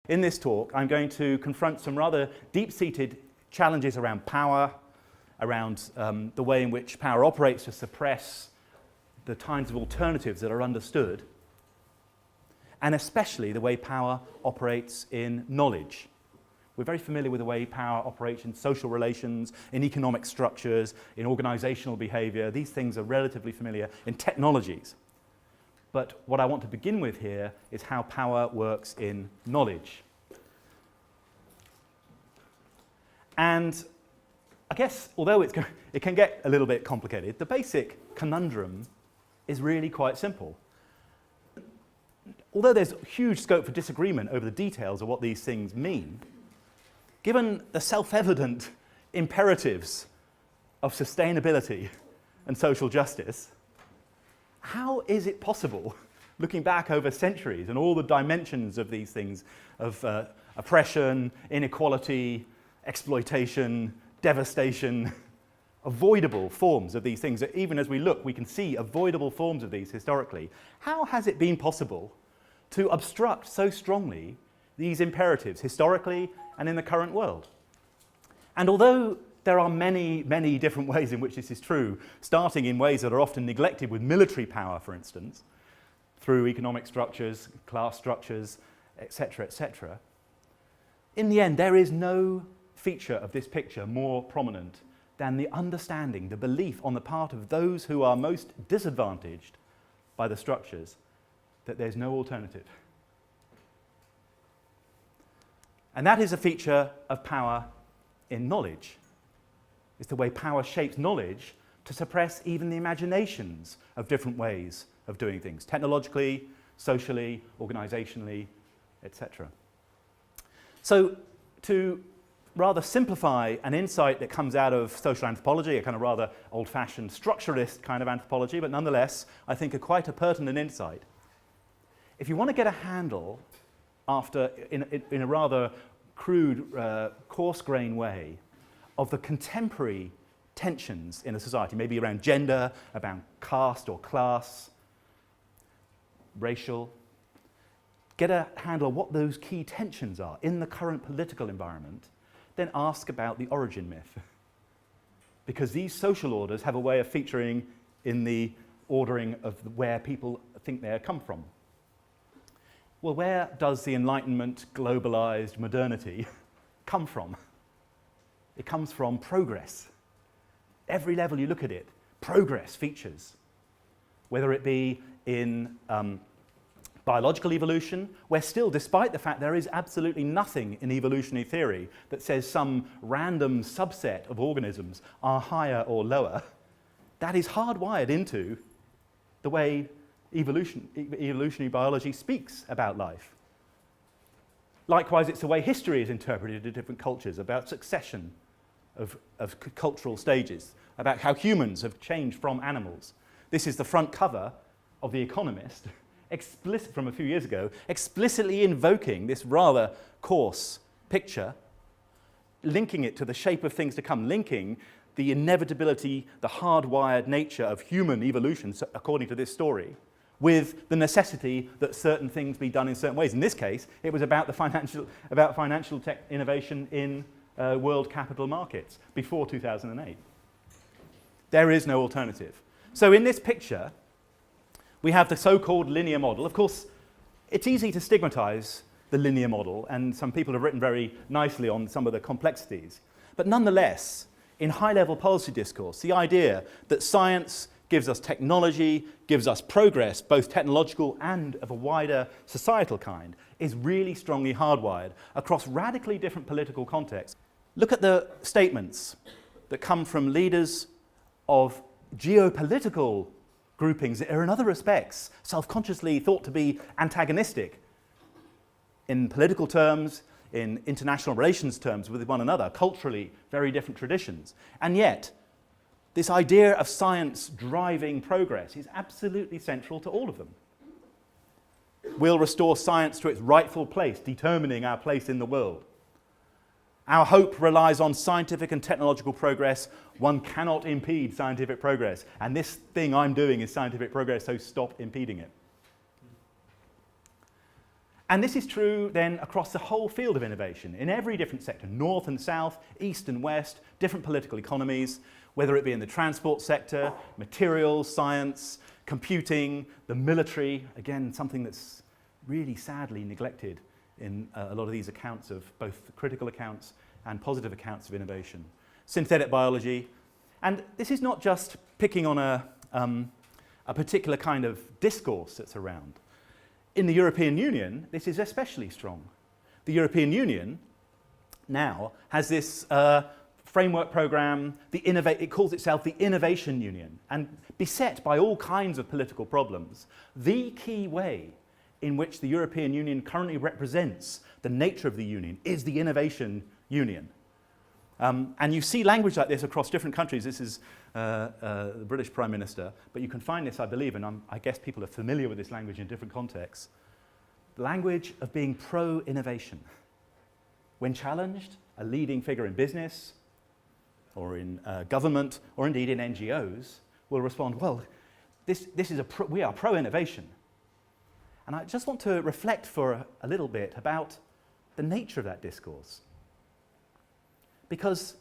in this talk, I'm going to confront some rather deep-seated challenges around power, around the way in which power operates to suppress the kinds of alternatives that are understood, and especially the way power operates in knowledge. We're very familiar with the way power operates in social relations, in economic structures, in organizational behavior. These things are relatively familiar in technologies. But what I want to begin with here is how power works in knowledge. And I guess, although it can get a little bit complicated, the basic conundrum is really quite simple. Although there's huge scope for disagreement over the details of what these things mean, given the self-evident imperatives of sustainability and social justice, how is it possible, looking back over centuries and all the dimensions of these things, of oppression, inequality, exploitation, devastation, avoidable forms of these things, that even as we look, we can see avoidable forms of these historically. How has it been possible to obstruct so strongly these imperatives historically and in the current world? And although there are many, many different ways in which this is true, starting in ways that are often neglected with military power, for instance, through economic structures, class structures, etc., etc., in the end, there is no feature of this picture more prominent than the understanding, the belief on the part of those who are most disadvantaged by the structures that there's no alternative. And that is a feature of power in knowledge. It's the way power shapes knowledge to suppress even the imaginations of different ways of doing things, technologically, socially, organizationally, etc. So to rather simplify an insight that comes out of social anthropology, a kind of rather old-fashioned structuralist kind of anthropology, but nonetheless, I think quite a pertinent insight. If you want to get a handle in a rather crude, coarse-grained way of the contemporary tensions in a society, maybe around gender, around caste or class, racial, get a handle on what those key tensions are in the current political environment, then ask about the origin myth. Because these social orders have a way of featuring in the ordering of where people think they come from. Well, where does the Enlightenment, globalized modernity come from? It comes from progress. Every level you look at it, progress features. Whether it be in biological evolution, where still, despite the fact there is absolutely nothing in evolutionary theory that says some random subset of organisms are higher or lower, that is hardwired into the way evolutionary biology speaks about life. Likewise, it's the way history is interpreted in different cultures, about succession of cultural stages, about how humans have changed from animals. This is the front cover of The Economist, from a few years ago, explicitly invoking this rather coarse picture, linking it to the shape of things to come, linking the inevitability, the hardwired nature of human evolution, according to this story, with the necessity that certain things be done in certain ways. In this case, it was about financial tech innovation in world capital markets before 2008. There is no alternative. So in this picture, we have the so-called linear model. Of course, it's easy to stigmatize the linear model, and some people have written very nicely on some of the complexities. But nonetheless, in high-level policy discourse, the idea that science gives us technology, gives us progress, both technological and of a wider societal kind, is really strongly hardwired across radically different political contexts. Look at the statements that come from leaders of geopolitical groupings that are in other respects self-consciously thought to be antagonistic in political terms, in international relations terms with one another, culturally very different traditions. And yet, this idea of science driving progress is absolutely central to all of them. We'll restore science to its rightful place, determining our place in the world. Our hope relies on scientific and technological progress. One cannot impede scientific progress. And this thing I'm doing is scientific progress, so stop impeding it. And this is true then across the whole field of innovation, in every different sector, north and south, east and west, different political economies, whether it be in the transport sector, materials, science, computing, the military, again, something that's really sadly neglected in a lot of these accounts of both critical accounts and positive accounts of innovation. Synthetic biology. And this is not just picking on a particular kind of discourse that's around. In the European Union, this is especially strong. The European Union now has this framework program, it calls itself the Innovation Union, and beset by all kinds of political problems. The key way in which the European Union currently represents the nature of the Union is the Innovation Union. And you see language like this across different countries. This is the British Prime Minister, but you can find this, I believe, and I guess people are familiar with this language in different contexts. The language of being pro-innovation. When challenged, a leading figure in business, or in government, or indeed in NGOs, will respond, well, we are pro-innovation. And I just want to reflect for a little bit about the nature of that discourse. Because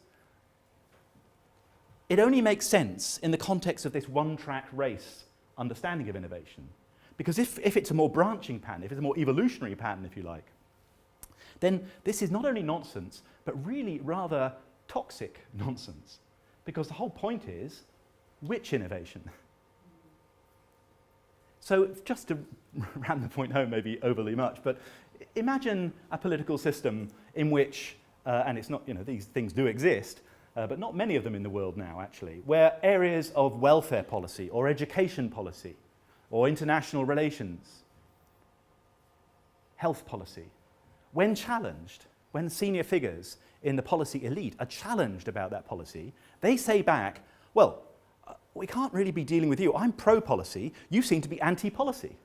it only makes sense in the context of this one-track race understanding of innovation. Because if it's a more branching pattern, if it's a more evolutionary pattern, if you like, then this is not only nonsense, but really rather toxic nonsense. Because the whole point is, which innovation? So just to ram the point home maybe overly much, but imagine a political system in which, and it's not, these things do exist, but not many of them in the world now actually, where areas of welfare policy or education policy or international relations, health policy, when challenged, when senior figures in the policy elite are challenged about that policy, they say back, well, we can't really be dealing with you. I'm pro-policy. You seem to be anti-policy.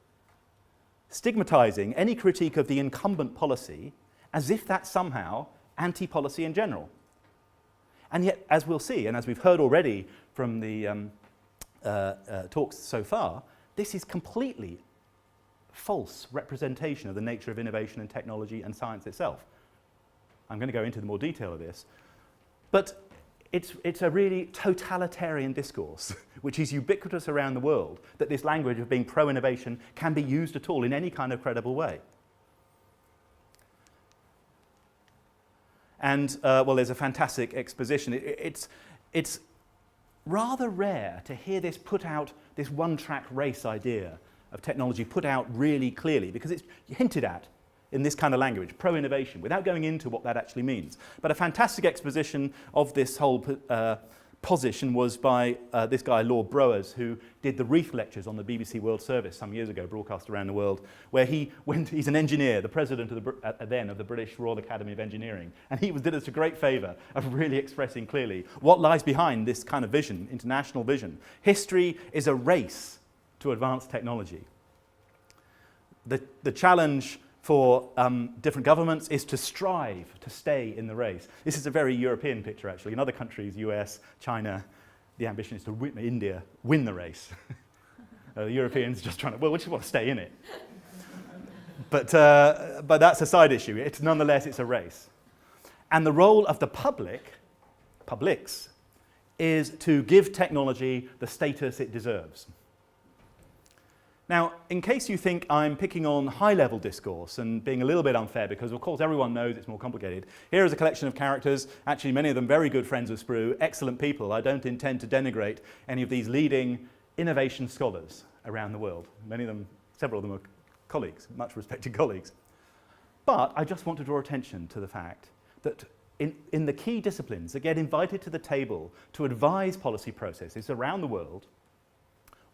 Stigmatizing any critique of the incumbent policy as if that's somehow anti-policy in general. And yet, as we'll see, and as we've heard already from the talks so far, this is completely false representation of the nature of innovation and technology and science itself. I'm going to go into the more detail of this. But it's a really totalitarian discourse, which is ubiquitous around the world, that this language of being pro-innovation can be used at all in any kind of credible way. And, well, there's a fantastic exposition. It's rather rare to hear this put out, this one-track race idea of technology put out really clearly, because it's hinted at in this kind of language, pro-innovation, without going into what that actually means. But a fantastic exposition of this whole position was by this guy, Lord Browers, who did the Reith Lectures on the BBC World Service some years ago, broadcast around the world, where he's an engineer, the president of the British Royal Academy of Engineering, and he did us a great favour of really expressing clearly what lies behind this kind of vision, international vision. History is a race to advance technology. The challenge for different governments is to strive to stay in the race. This is a very European picture, actually. In other countries, US, China, the ambition is to India win the race. The Europeans just trying to, well, we just want to stay in it. But that's a side issue. Nonetheless, it's a race. And the role of the publics, is to give technology the status it deserves. Now, in case you think I'm picking on high-level discourse and being a little bit unfair, because of course everyone knows it's more complicated, here is a collection of characters, actually many of them very good friends of Sprue, excellent people. I don't intend to denigrate any of these leading innovation scholars around the world. Several of them are colleagues, much respected colleagues. But I just want to draw attention to the fact that in the key disciplines that get invited to the table to advise policy processes around the world,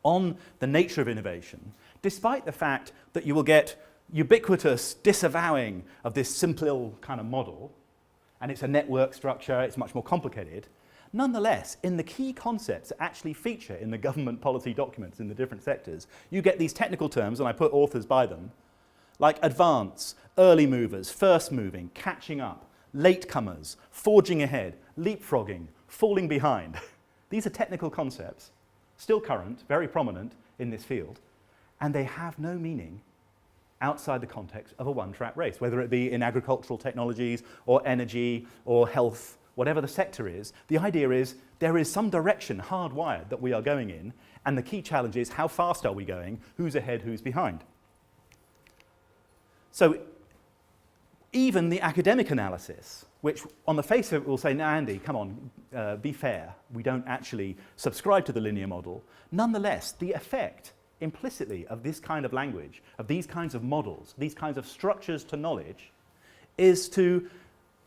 on the nature of innovation, despite the fact that you will get ubiquitous disavowing of this simple kind of model, and it's a network structure, it's much more complicated, nonetheless, in the key concepts that actually feature in the government policy documents in the different sectors, you get these technical terms, and I put authors by them, like advance, early movers, first moving, catching up, latecomers, forging ahead, leapfrogging, falling behind. These are technical concepts, still current, very prominent in this field, and they have no meaning outside the context of a one-track race, whether it be in agricultural technologies or energy or health, whatever the sector is. The idea is there is some direction hardwired that we are going in, and the key challenge is how fast are we going, who's ahead, who's behind. So even the academic analysis, which on the face of it will say, no, Andy, come on, be fair, we don't actually subscribe to the linear model. Nonetheless, the effect implicitly of this kind of language, of these kinds of models, these kinds of structures to knowledge, is to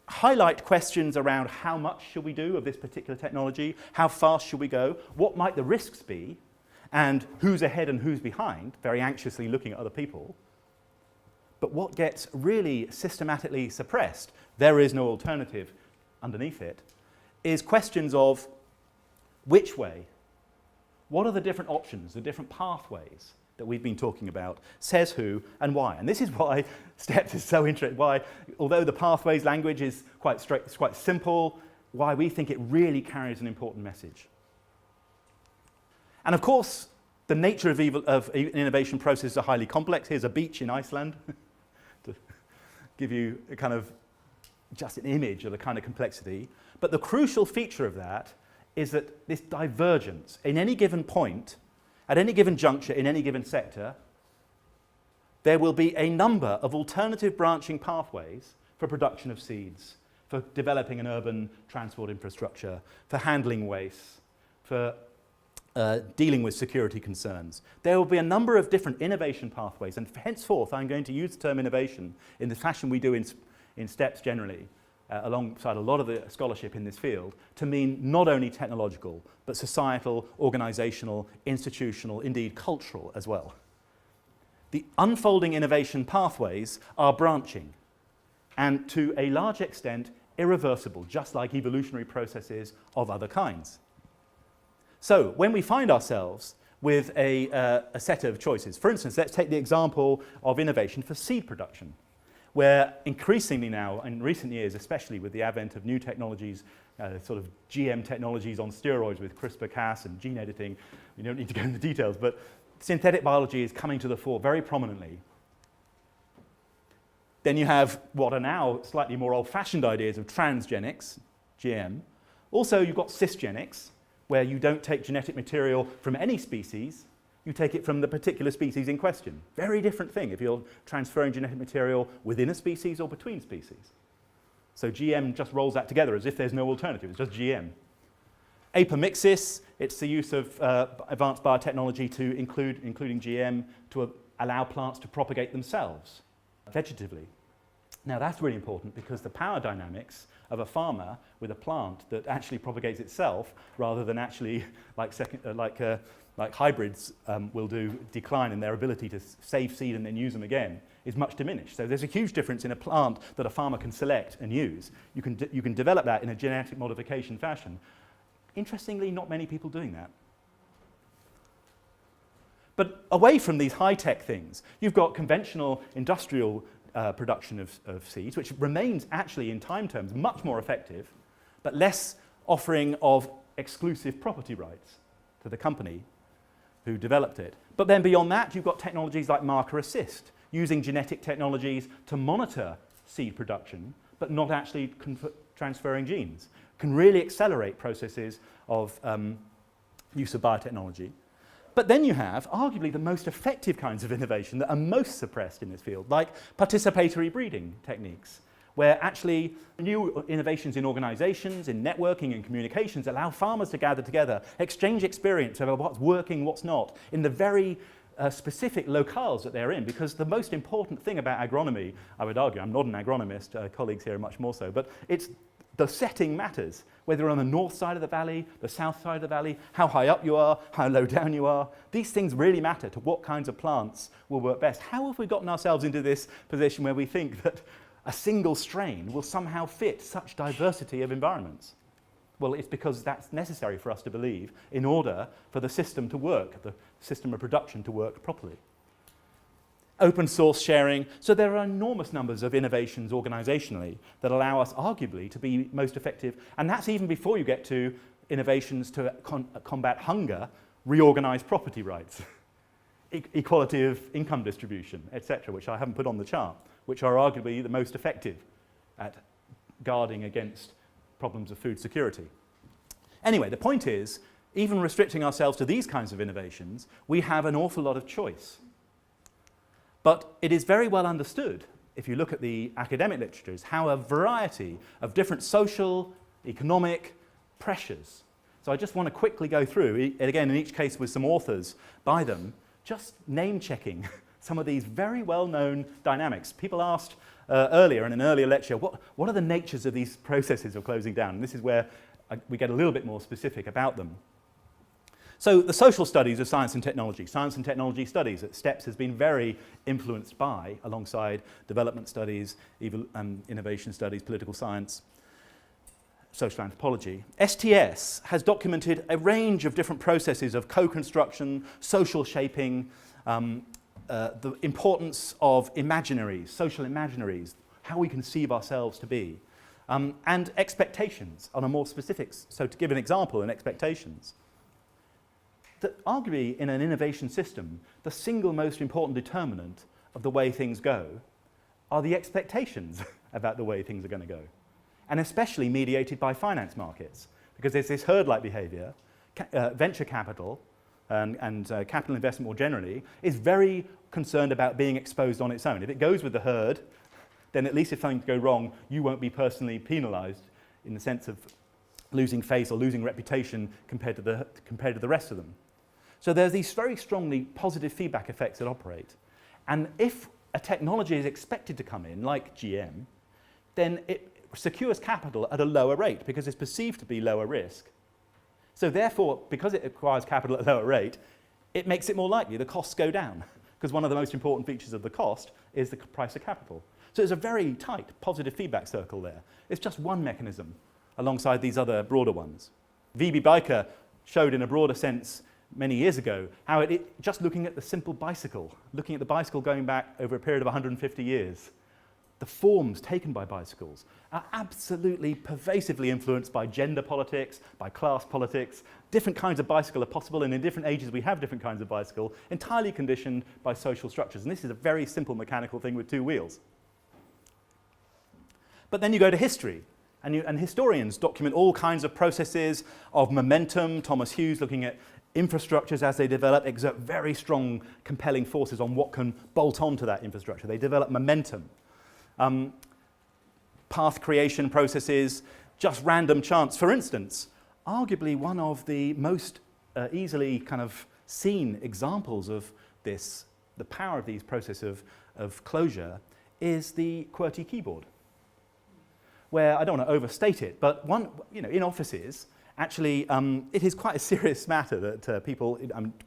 highlight questions around how much should we do of this particular technology, how fast should we go, what might the risks be, and who's ahead and who's behind, very anxiously looking at other people. But what gets really systematically suppressed, there is no alternative underneath it, is questions of which way, what are the different options, the different pathways that we've been talking about, says who and why. And this is why STEPS is so interesting, why, although the pathways language is quite straight, it's quite simple, why we think it really carries an important message. And of course, the nature of innovation processes are highly complex. Here's a beach in Iceland to give you a kind of just an image of the kind of complexity. But the crucial feature of that is that this divergence in any given point, at any given juncture, in any given sector, there will be a number of alternative branching pathways for production of seeds, for developing an urban transport infrastructure, for handling waste, for dealing with security concerns. There will be a number of different innovation pathways, and henceforth I'm going to use the term innovation in the fashion we do in STEPS generally, alongside a lot of the scholarship in this field, to mean not only technological, but societal, organizational, institutional, indeed cultural as well. The unfolding innovation pathways are branching, and to a large extent irreversible, just like evolutionary processes of other kinds. So when we find ourselves with a set of choices, for instance, let's take the example of innovation for seed production, where increasingly now, in recent years, especially with the advent of new technologies, sort of GM technologies on steroids with CRISPR-Cas and gene editing, we don't need to go into the details, but synthetic biology is coming to the fore very prominently. Then you have what are now slightly more old-fashioned ideas of transgenics, GM. Also, you've got cisgenics, where you don't take genetic material from any species, you take it from the particular species in question. Very different thing if you're transferring genetic material within a species or between species. So GM just rolls that together as if there's no alternative, it's just GM. Apomixis, it's the use of advanced biotechnology to including GM to allow plants to propagate themselves vegetatively. Now that's really important because the power dynamics of a farmer with a plant that actually propagates itself rather than actually like hybrids will do decline in their ability to save seed and then use them again is much diminished. So there's a huge difference in a plant that a farmer can select and use. You can develop that in a genetic modification fashion. Interestingly, not many people doing that. But away from these high-tech things, you've got conventional industrial production of seeds, which remains actually in time terms much more effective, but less offering of exclusive property rights to the company who developed it. But then beyond that, you've got technologies like marker assist, using genetic technologies to monitor seed production, but not actually transferring genes. Can really accelerate processes of use of biotechnology. But then you have, arguably, the most effective kinds of innovation that are most suppressed in this field, like participatory breeding techniques, where actually new innovations in organizations, in networking and communications allow farmers to gather together, exchange experience about what's working, what's not, in the very specific locales that they're in, because the most important thing about agronomy, I would argue, I'm not an agronomist, colleagues here are much more so, but it's the setting matters, whether you're on the north side of the valley, the south side of the valley, how high up you are, how low down you are. These things really matter to what kinds of plants will work best. How have we gotten ourselves into this position where we think that a single strain will somehow fit such diversity of environments? Well, it's because that's necessary for us to believe in order for the system to work, the system of production to work properly. Open source sharing. So there are enormous numbers of innovations organizationally that allow us arguably to be most effective. And that's even before you get to innovations to combat hunger, reorganize property rights. equality of income distribution, etc., which I haven't put on the chart, which are arguably the most effective at guarding against problems of food security. Anyway, the point is, even restricting ourselves to these kinds of innovations, we have an awful lot of choice. But it is very well understood, if you look at the academic literatures, how a variety of different social, economic pressures. So I just want to quickly go through, and again, in each case with some authors by them, just name-checking some of these very well-known dynamics. People asked earlier, in an earlier lecture, what are the natures of these processes of closing down? And this is where we get a little bit more specific about them. So the social studies of science and technology studies at STEPS has been very influenced by, alongside development studies, innovation studies, political science, social anthropology. STS has documented a range of different processes of co-construction, social shaping, the importance of imaginaries, social imaginaries, how we conceive ourselves to be, and expectations on a more specific. So to give an example in expectations, that arguably in an innovation system, the single most important determinant of the way things go are the expectations about the way things are going to go, and especially mediated by finance markets, because there's this herd-like behavior. Venture capital and capital investment more generally is very concerned about being exposed on its own. If it goes with the herd, then at least if something goes wrong, you won't be personally penalized in the sense of losing face or losing reputation compared to the rest of them. So there's these very strongly positive feedback effects that operate. And if a technology is expected to come in, like GM, then it secures capital at a lower rate because it's perceived to be lower risk. So therefore, because it acquires capital at a lower rate, it makes it more likely the costs go down, because one of the most important features of the cost is the price of capital. So there's a very tight positive feedback circle there. It's just one mechanism alongside these other broader ones. V.B. Biker showed in a broader sense many years ago how just looking at the simple bicycle, looking at the bicycle going back over a period of 150 years, the forms taken by bicycles are absolutely pervasively influenced by gender politics, by class politics. Different kinds of bicycle are possible, and in different ages we have different kinds of bicycle, entirely conditioned by social structures. And this is a very simple mechanical thing with two wheels. But then you go to history, and historians document all kinds of processes of momentum. Thomas Hughes, looking at infrastructures as they develop, exert very strong, compelling forces on what can bolt onto that infrastructure. They develop momentum. Path creation processes, just random chance. For instance, arguably one of the most easily kind of seen examples of this, the power of these processes of closure, is the QWERTY keyboard, where I don't want to overstate it, but in offices, actually, it is quite a serious matter that people,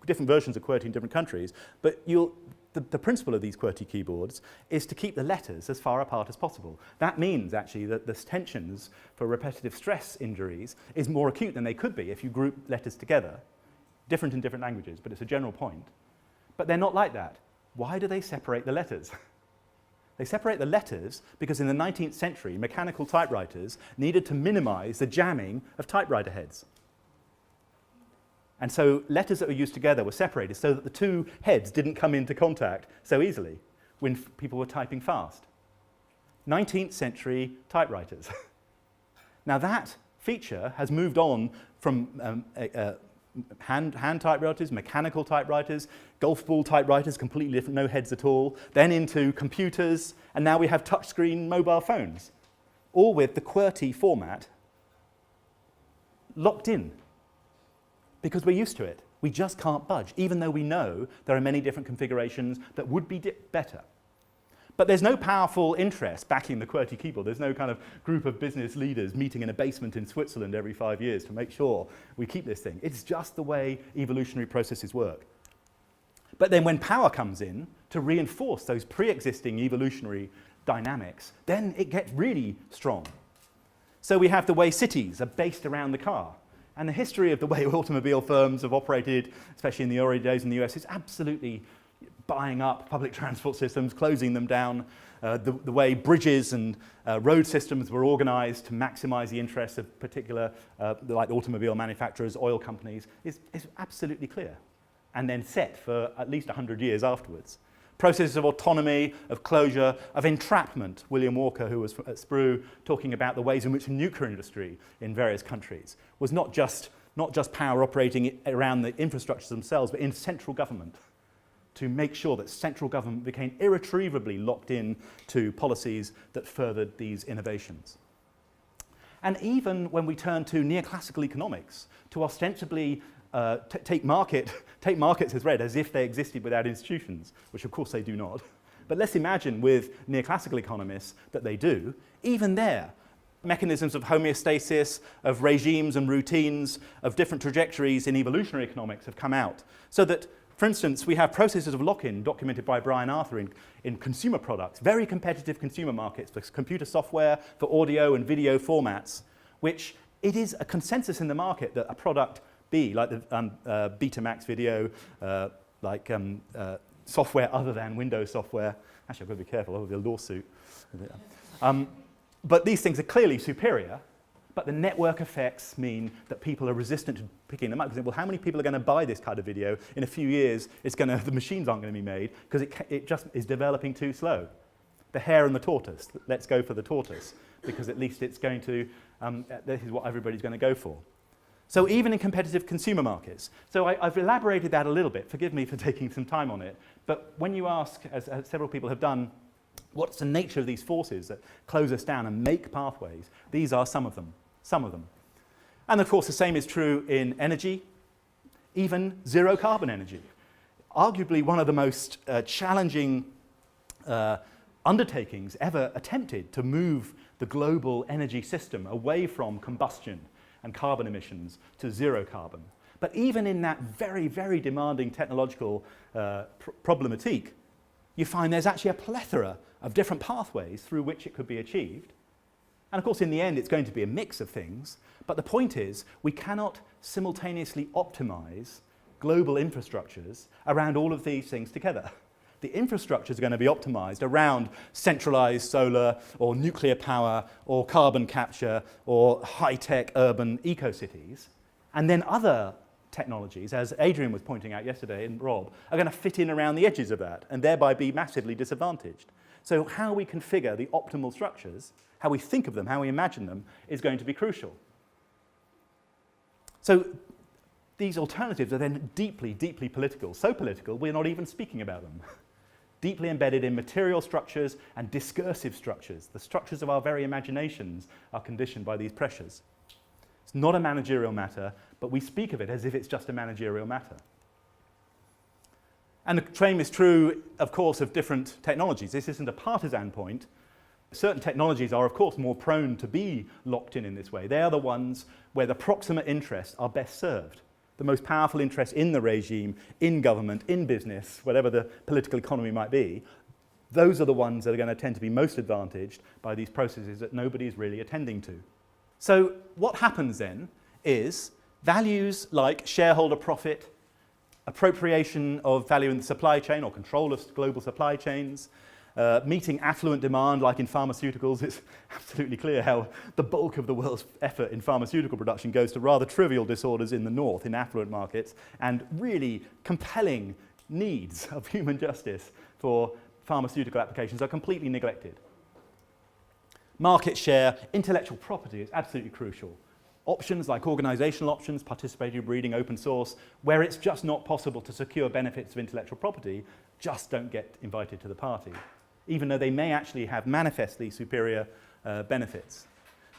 different versions of QWERTY in different countries, but the principle of these QWERTY keyboards is to keep the letters as far apart as possible. That means, actually, that the tensions for repetitive stress injuries is more acute than they could be if you group letters together, different in different languages, but it's a general point. But they're not like that. Why do they separate the letters? They separate the letters because in the 19th century, mechanical typewriters needed to minimize the jamming of typewriter heads. And so letters that were used together were separated so that the two heads didn't come into contact so easily when people were typing fast. 19th century typewriters. Now that feature has moved on from hand typewriters, mechanical typewriters, golf ball typewriters, completely different, no heads at all, then into computers, and now we have touchscreen mobile phones, all with the QWERTY format locked in, because we're used to it. We just can't budge, even though we know there are many different configurations that would be better. But there's no powerful interest backing the QWERTY keyboard. There's no kind of group of business leaders meeting in a basement in Switzerland every 5 years to make sure we keep this thing. It's just the way evolutionary processes work. But then when power comes in to reinforce those pre-existing evolutionary dynamics, then it gets really strong. So we have the way cities are based around the car. And the history of the way automobile firms have operated, especially in the early days in the US, is absolutely buying up public transport systems, closing them down, the way bridges and road systems were organized to maximize the interests of particular, like automobile manufacturers, oil companies, is absolutely clear. and then set for at least 100 years afterwards. Processes of autonomy, of closure, of entrapment. William Walker, who was at Sprue, talking about the ways in which the nuclear industry in various countries was not just power operating around the infrastructures themselves, but in central government, to make sure that central government became irretrievably locked in to policies that furthered these innovations. And even when we turn to neoclassical economics, to ostensibly take markets as read as if they existed without institutions, which of course they do not. But let's imagine with neoclassical economists that they do. Even there, mechanisms of homeostasis, of regimes and routines, of different trajectories in evolutionary economics have come out. So that, for instance, we have processes of lock-in documented by Brian Arthur in consumer products, very competitive consumer markets for computer software, for audio and video formats, which it is a consensus in the market that a product B, like the Betamax video, software other than Windows software. Actually, I've got to be careful, I'll have a lawsuit. But these things are clearly superior, but the network effects mean that people are resistant to picking them up. Because, well, how many people are going to buy this kind of video? In a few years, the machines aren't going to be made because it just is developing too slow. The hare and the tortoise, let's go for the tortoise, because at least it's going to, this is what everybody's going to go for. So even in competitive consumer markets. So I've elaborated that a little bit. Forgive me for taking some time on it. But when you ask, as several people have done, what's the nature of these forces that close us down and make pathways? These are some of them. And of course, the same is true in energy, even zero carbon energy. Arguably one of the most challenging undertakings ever attempted to move the global energy system away from combustion and carbon emissions to zero carbon. But even in that very, very demanding technological problematique, you find there's actually a plethora of different pathways through which it could be achieved. And of course, in the end, it's going to be a mix of things. But the point is, we cannot simultaneously optimize global infrastructures around all of these things together. The infrastructures are going to be optimized around centralized solar or nuclear power or carbon capture or high-tech urban eco-cities. And then other technologies, as Adrian was pointing out yesterday and Rob, are going to fit in around the edges of that and thereby be massively disadvantaged. So how we configure the optimal structures, how we think of them, how we imagine them, is going to be crucial. So these alternatives are then deeply, deeply political. So political, we're not even speaking about them. Deeply embedded in material structures and discursive structures. The structures of our very imaginations are conditioned by these pressures. It's not a managerial matter, but we speak of it as if it's just a managerial matter. And the same is true, of course, of different technologies. This isn't a partisan point. Certain technologies are, of course, more prone to be locked in this way. They are the ones where the proximate interests are best served. The most powerful interests in the regime, in government, in business, whatever the political economy might be, those are the ones that are going to tend to be most advantaged by these processes that nobody is really attending to. So what happens then is values like shareholder profit, appropriation of value in the supply chain or control of global supply chains, meeting affluent demand like in pharmaceuticals. It's absolutely clear how the bulk of the world's effort in pharmaceutical production goes to rather trivial disorders in the north, in affluent markets, and really compelling needs of human justice for pharmaceutical applications are completely neglected. Market share, intellectual property is absolutely crucial. Options like organizational options, participatory breeding, open source, where it's just not possible to secure benefits of intellectual property, just don't get invited to the party, even though they may actually have manifestly superior benefits.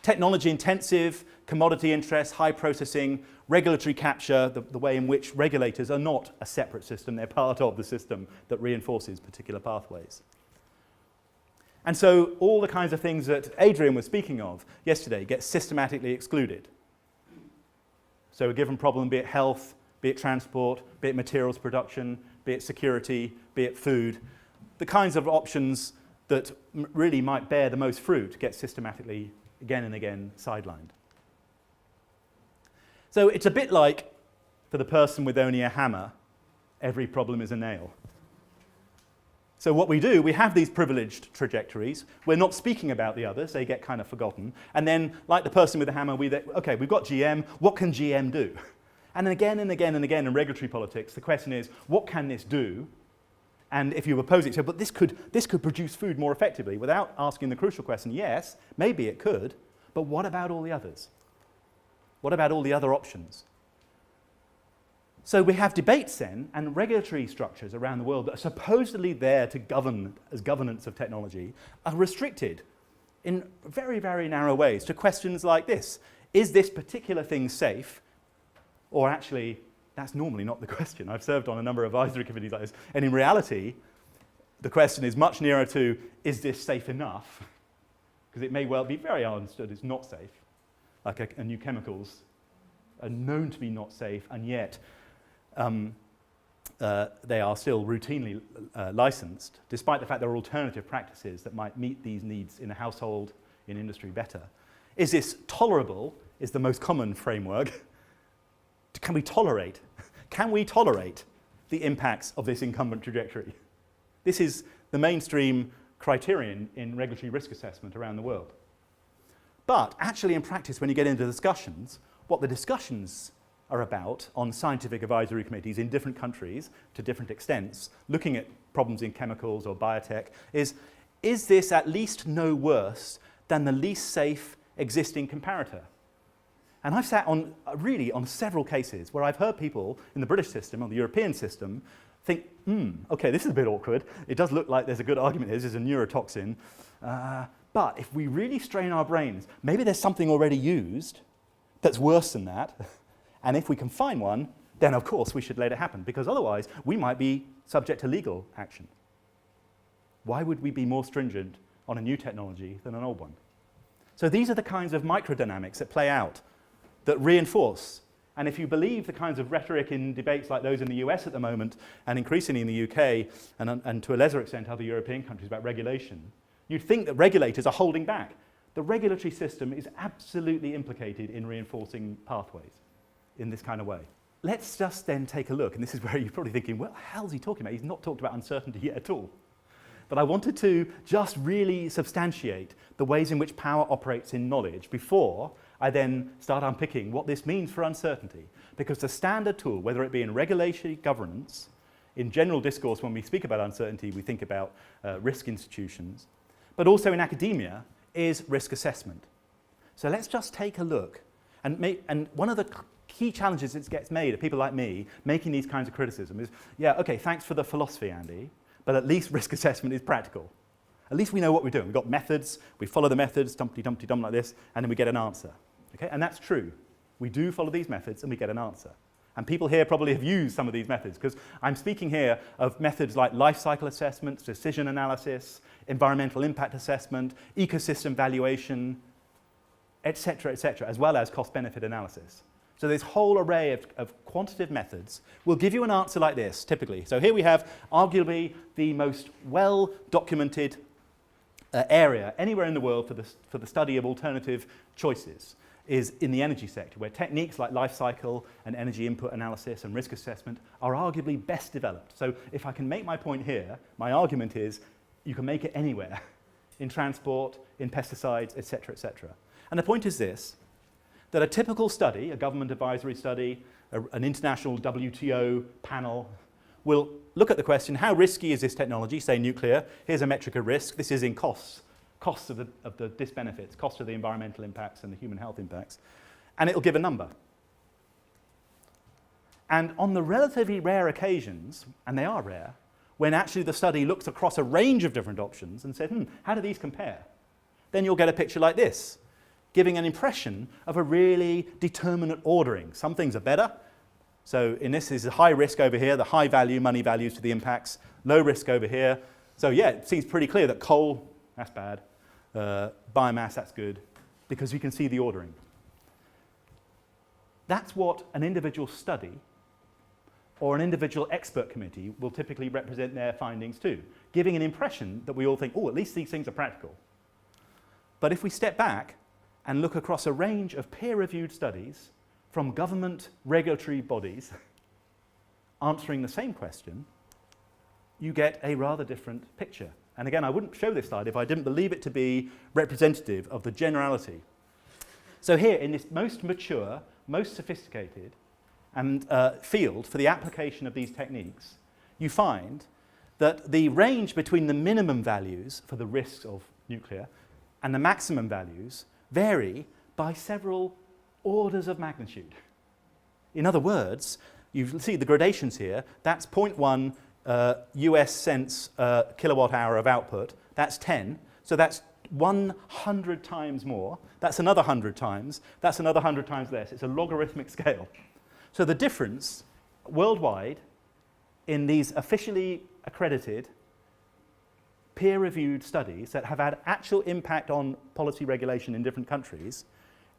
Technology intensive, commodity interests, high processing, regulatory capture, the way in which regulators are not a separate system, they're part of the system that reinforces particular pathways. And so all the kinds of things that Adrian was speaking of yesterday get systematically excluded. So a given problem, be it health, be it transport, be it materials production, be it security, be it food, the kinds of options that really might bear the most fruit get systematically, again and again, sidelined. So it's a bit like, for the person with only a hammer, every problem is a nail. So what we do, we have these privileged trajectories. We're not speaking about the others. They get kind of forgotten. And then, like the person with the hammer, okay, we've got GM. What can GM do? And again and again and again in regulatory politics, the question is, what can this do? And if you oppose it, so, but this could produce food more effectively, without asking the crucial question, yes, maybe it could, but what about all the others? What about all the other options? So we have debates then, and regulatory structures around the world that are supposedly there to govern as governance of technology are restricted in very, very narrow ways to questions like this. Is this particular thing safe? Or actually, that's normally not the question. I've served on a number of advisory committees like this, and in reality, the question is much nearer to, is this safe enough? Because it may well be very understood it's not safe. Like a new chemicals are known to be not safe, and yet they are still routinely licensed, despite the fact there are alternative practices that might meet these needs in a household, in industry better. Is this tolerable? Is the most common framework. Can we tolerate? Can we tolerate the impacts of this incumbent trajectory? This is the mainstream criterion in regulatory risk assessment around the world. But actually in practice, when you get into discussions, what the discussions are about on scientific advisory committees in different countries to different extents, looking at problems in chemicals or biotech, is this at least no worse than the least safe existing comparator? And I've sat on, really, on several cases where I've heard people in the British system or the European system think, okay, this is a bit awkward. It does look like there's a good argument here. This is a neurotoxin. But if we really strain our brains, maybe there's something already used that's worse than that. And if we can find one, then of course we should let it happen, because otherwise we might be subject to legal action. Why would we be more stringent on a new technology than an old one? So these are the kinds of microdynamics that play out, that reinforce. And if you believe the kinds of rhetoric in debates like those in the US at the moment, and increasingly in the UK, and to a lesser extent other European countries about regulation, you'd think that regulators are holding back. The regulatory system is absolutely implicated in reinforcing pathways in this kind of way. Let's just then take a look, and this is where you're probably thinking, what the hell is he talking about? He's not talked about uncertainty yet at all. But I wanted to just really substantiate the ways in which power operates in knowledge before I then start unpicking what this means for uncertainty. Because the standard tool, whether it be in regulatory governance, in general discourse when we speak about uncertainty, we think about risk institutions, but also in academia, is risk assessment. So let's just take a look. And one of the key challenges that gets made of people like me making these kinds of criticism is, yeah, okay, thanks for the philosophy, Andy, but at least risk assessment is practical. At least we know what we're doing. We've got methods, we follow the methods, dumpty-dumpty-dum like this, and then we get an answer. Okay? And that's true. We do follow these methods and we get an answer. And people here probably have used some of these methods, because I'm speaking here of methods like life cycle assessments, decision analysis, environmental impact assessment, ecosystem valuation, etc., as well as cost-benefit analysis. So this whole array of quantitative methods will give you an answer like this, typically. So here we have arguably the most well-documented area anywhere in the world for the study of alternative choices is in the energy sector, where techniques like life cycle and energy input analysis and risk assessment are arguably best developed. So if I can make my point here, my argument is you can make it anywhere, in transport, in pesticides, etc., etc. And the point is this, that a typical study, a government advisory study, an international WTO panel, will look at the question, how risky is this technology, say nuclear? Here's a metric of risk. This is in costs of the disbenefits, cost of the environmental impacts and the human health impacts, and it'll give a number. And on the relatively rare occasions, and they are rare, when actually the study looks across a range of different options and said, how do these compare? Then you'll get a picture like this, giving an impression of a really determinate ordering. Some things are better. So in this is a high risk over here, the high value, money values to the impacts, low risk over here. So yeah, it seems pretty clear that coal, that's bad. Biomass, that's good, because you can see the ordering. That's what an individual study or an individual expert committee will typically represent their findings to, giving an impression that we all think, oh, at least these things are practical. But if we step back and look across a range of peer-reviewed studies from government regulatory bodies answering the same question, you get a rather different picture. And again, I wouldn't show this slide if I didn't believe it to be representative of the generality. So here, in this most mature, most sophisticated, and field for the application of these techniques, you find that the range between the minimum values for the risks of nuclear and the maximum values vary by several orders of magnitude. In other words, you see the gradations here. That's 0.1 US cents kilowatt hour of output. That's 10. So that's 100 times more. That's another 100 times. That's another 100 times less. It's a logarithmic scale. So the difference worldwide in these officially accredited, peer-reviewed studies that have had actual impact on policy regulation in different countries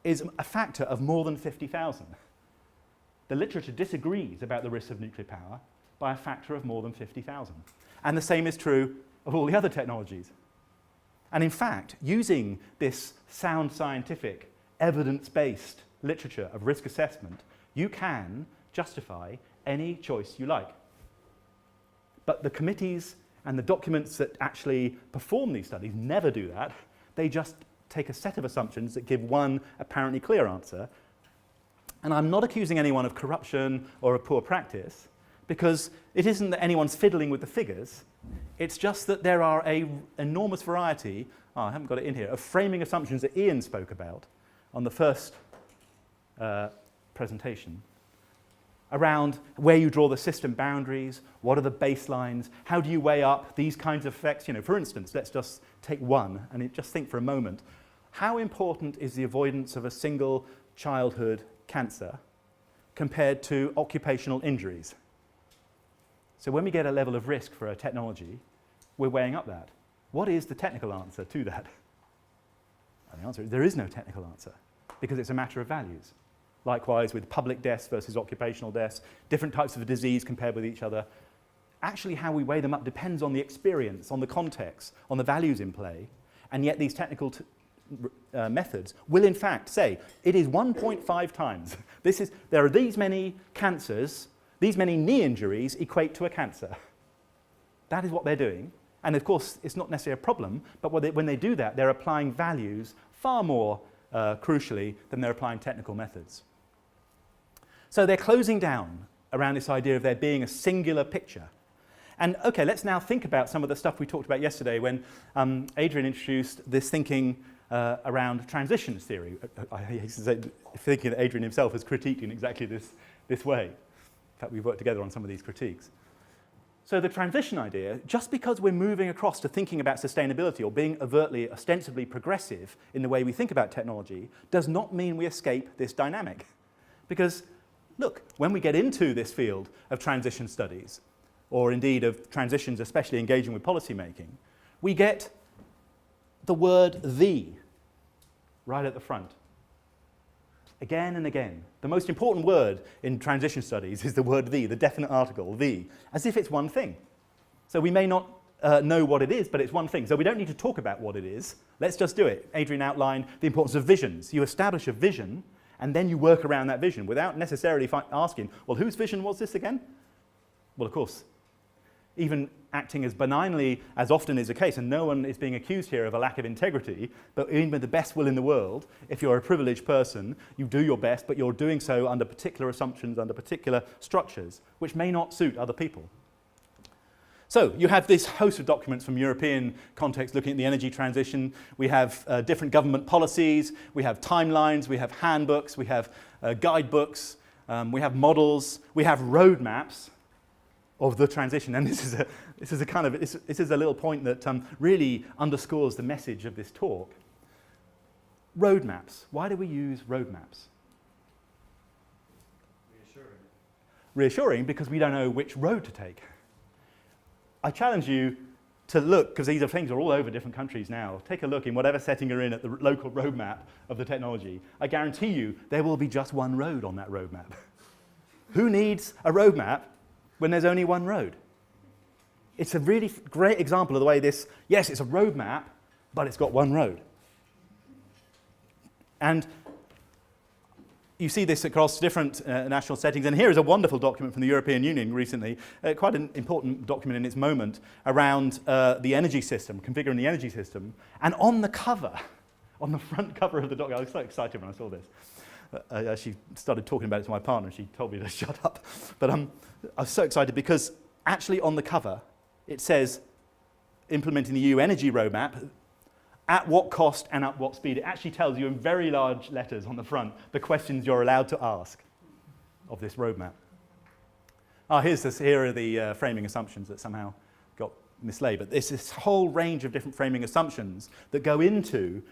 is a factor of more than 50,000. The literature disagrees about the risks of nuclear power by a factor of more than 50,000. And the same is true of all the other technologies. And in fact, using this sound scientific, evidence-based literature of risk assessment, you can justify any choice you like. But the committees and the documents that actually perform these studies never do that. They just take a set of assumptions that give one apparently clear answer. And I'm not accusing anyone of corruption or of poor practice, because it isn't that anyone's fiddling with the figures. It's just that there are an enormous variety, I haven't got it in here, of framing assumptions that Ian spoke about on the first presentation, around where you draw the system boundaries, what are the baselines, how do you weigh up these kinds of effects. You know, for instance, let's just take one and just think for a moment. How important is the avoidance of a single childhood cancer compared to occupational injuries? So when we get a level of risk for a technology, we're weighing up that. What is the technical answer to that? And the answer is there is no technical answer, because it's a matter of values. Likewise with public deaths versus occupational deaths, different types of disease compared with each other. Actually, how we weigh them up depends on the experience, on the context, on the values in play, and yet these technical methods will in fact say it is 1.5 times. There are these many cancers, these many knee injuries equate to a cancer. That is what they're doing. And of course, it's not necessarily a problem, but when they do that, they're applying values far more crucially than they're applying technical methods. So they're closing down around this idea of there being a singular picture. And okay, let's now think about some of the stuff we talked about yesterday when Adrian introduced this thinking around transitions theory. I thinking that Adrian himself has critiqued in exactly this way. In fact, we've worked together on some of these critiques. So the transition idea, just because we're moving across to thinking about sustainability or being overtly, ostensibly progressive in the way we think about technology, does not mean we escape this dynamic. Because, look, when we get into this field of transition studies, or indeed of transitions especially engaging with policy making, we get the word "the" right at the front. Again and again. The most important word in transition studies is the word "the," the definite article, "the," as if it's one thing. So we may not know what it is, but it's one thing. So we don't need to talk about what it is. Let's just do it. Adrian outlined the importance of visions. You establish a vision, and then you work around that vision without necessarily asking, well, whose vision was this again? Well, of course, even acting as benignly as often is the case, and no one is being accused here of a lack of integrity, but even with the best will in the world, if you're a privileged person, you do your best, but you're doing so under particular assumptions, under particular structures, which may not suit other people. So you have this host of documents from European context looking at the energy transition. We have different government policies, we have timelines, we have handbooks, we have guidebooks, we have models, we have roadmaps of the transition. And this is a little point that really underscores the message of this talk. Roadmaps. Why do we use roadmaps? Reassuring. Reassuring because we don't know which road to take. I challenge you to look, because these things are all over different countries now. Take a look in whatever setting you're in at the local roadmap of the technology. I guarantee you there will be just one road on that roadmap. Who needs a roadmap when there's only one road? It's a really great example of the way this, yes, it's a roadmap, but it's got one road. And you see this across different national settings, and here is a wonderful document from the European Union recently, quite an important document in its moment, around the energy system, configuring the energy system, and on the cover, on the front cover of the document, I was so excited when I saw this, I actually started talking about it to my partner and she told me to shut up. But I was so excited because actually on the cover it says, implementing the EU energy roadmap, at what cost and at what speed. It actually tells you in very large letters on the front the questions you're allowed to ask of this roadmap. Here are the framing assumptions that somehow got mislaid. But there's this whole range of different framing assumptions that go into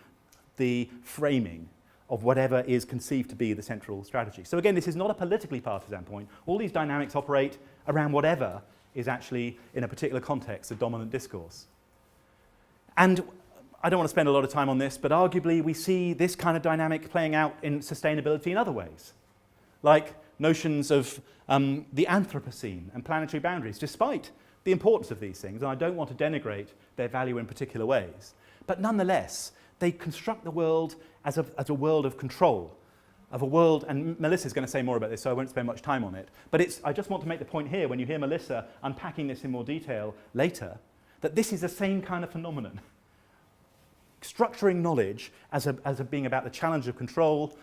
the framing of whatever is conceived to be the central strategy. So again, this is not a politically partisan point. All these dynamics operate around whatever is actually, in a particular context, a dominant discourse. And I don't want to spend a lot of time on this, but arguably we see this kind of dynamic playing out in sustainability in other ways, like notions of the Anthropocene and planetary boundaries, despite the importance of these things, and I don't want to denigrate their value in particular ways. But nonetheless, they construct the world as a world of control, of a world, and Melissa's going to say more about this, so I won't spend much time on it. But I just want to make the point here, when you hear Melissa unpacking this in more detail later, that this is the same kind of phenomenon. Structuring knowledge as being about the challenge of control,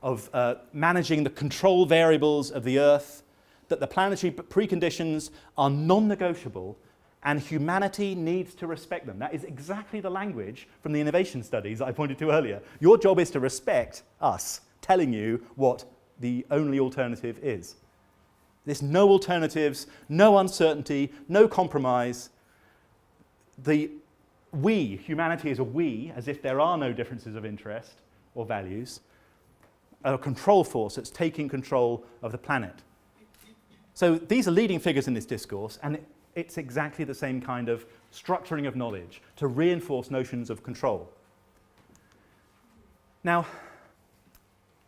of managing the control variables of the Earth, that the planetary preconditions are non-negotiable and humanity needs to respect them. That is exactly the language from the innovation studies I pointed to earlier. Your job is to respect us telling you what the only alternative is. There's no alternatives, no uncertainty, no compromise. Humanity is a we, as if there are no differences of interest or values, a control force that's taking control of the planet. So these are leading figures in this discourse, and it's exactly the same kind of structuring of knowledge to reinforce notions of control. Now,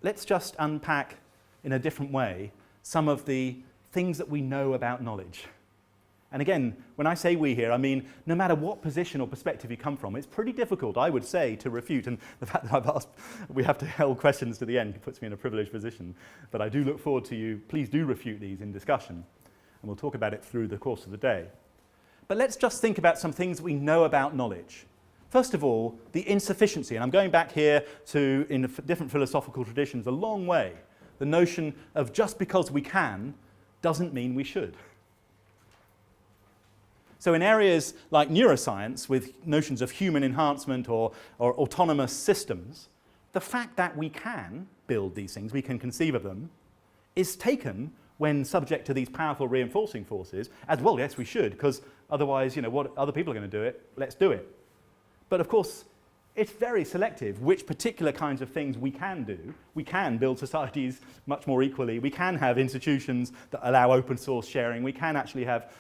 let's just unpack in a different way some of the things that we know about knowledge. And again, when I say we here, I mean no matter what position or perspective you come from, it's pretty difficult, I would say, to refute. And the fact that I've asked, we have to hold questions to the end puts me in a privileged position. But I do look forward to you, please do refute these in discussion. And we'll talk about it through the course of the day. But let's just think about some things we know about knowledge. First of all, the insufficiency. And I'm going back here to, in different philosophical traditions, a long way. The notion of just because we can doesn't mean we should. So in areas like neuroscience, with notions of human enhancement or autonomous systems, the fact that we can build these things, we can conceive of them, is taken when subject to these powerful reinforcing forces as, well, yes, we should, because otherwise, what other people are going to do it, let's do it. But of course, it's very selective which particular kinds of things we can do. We can build societies much more equally. We can have institutions that allow open source sharing. We can actually have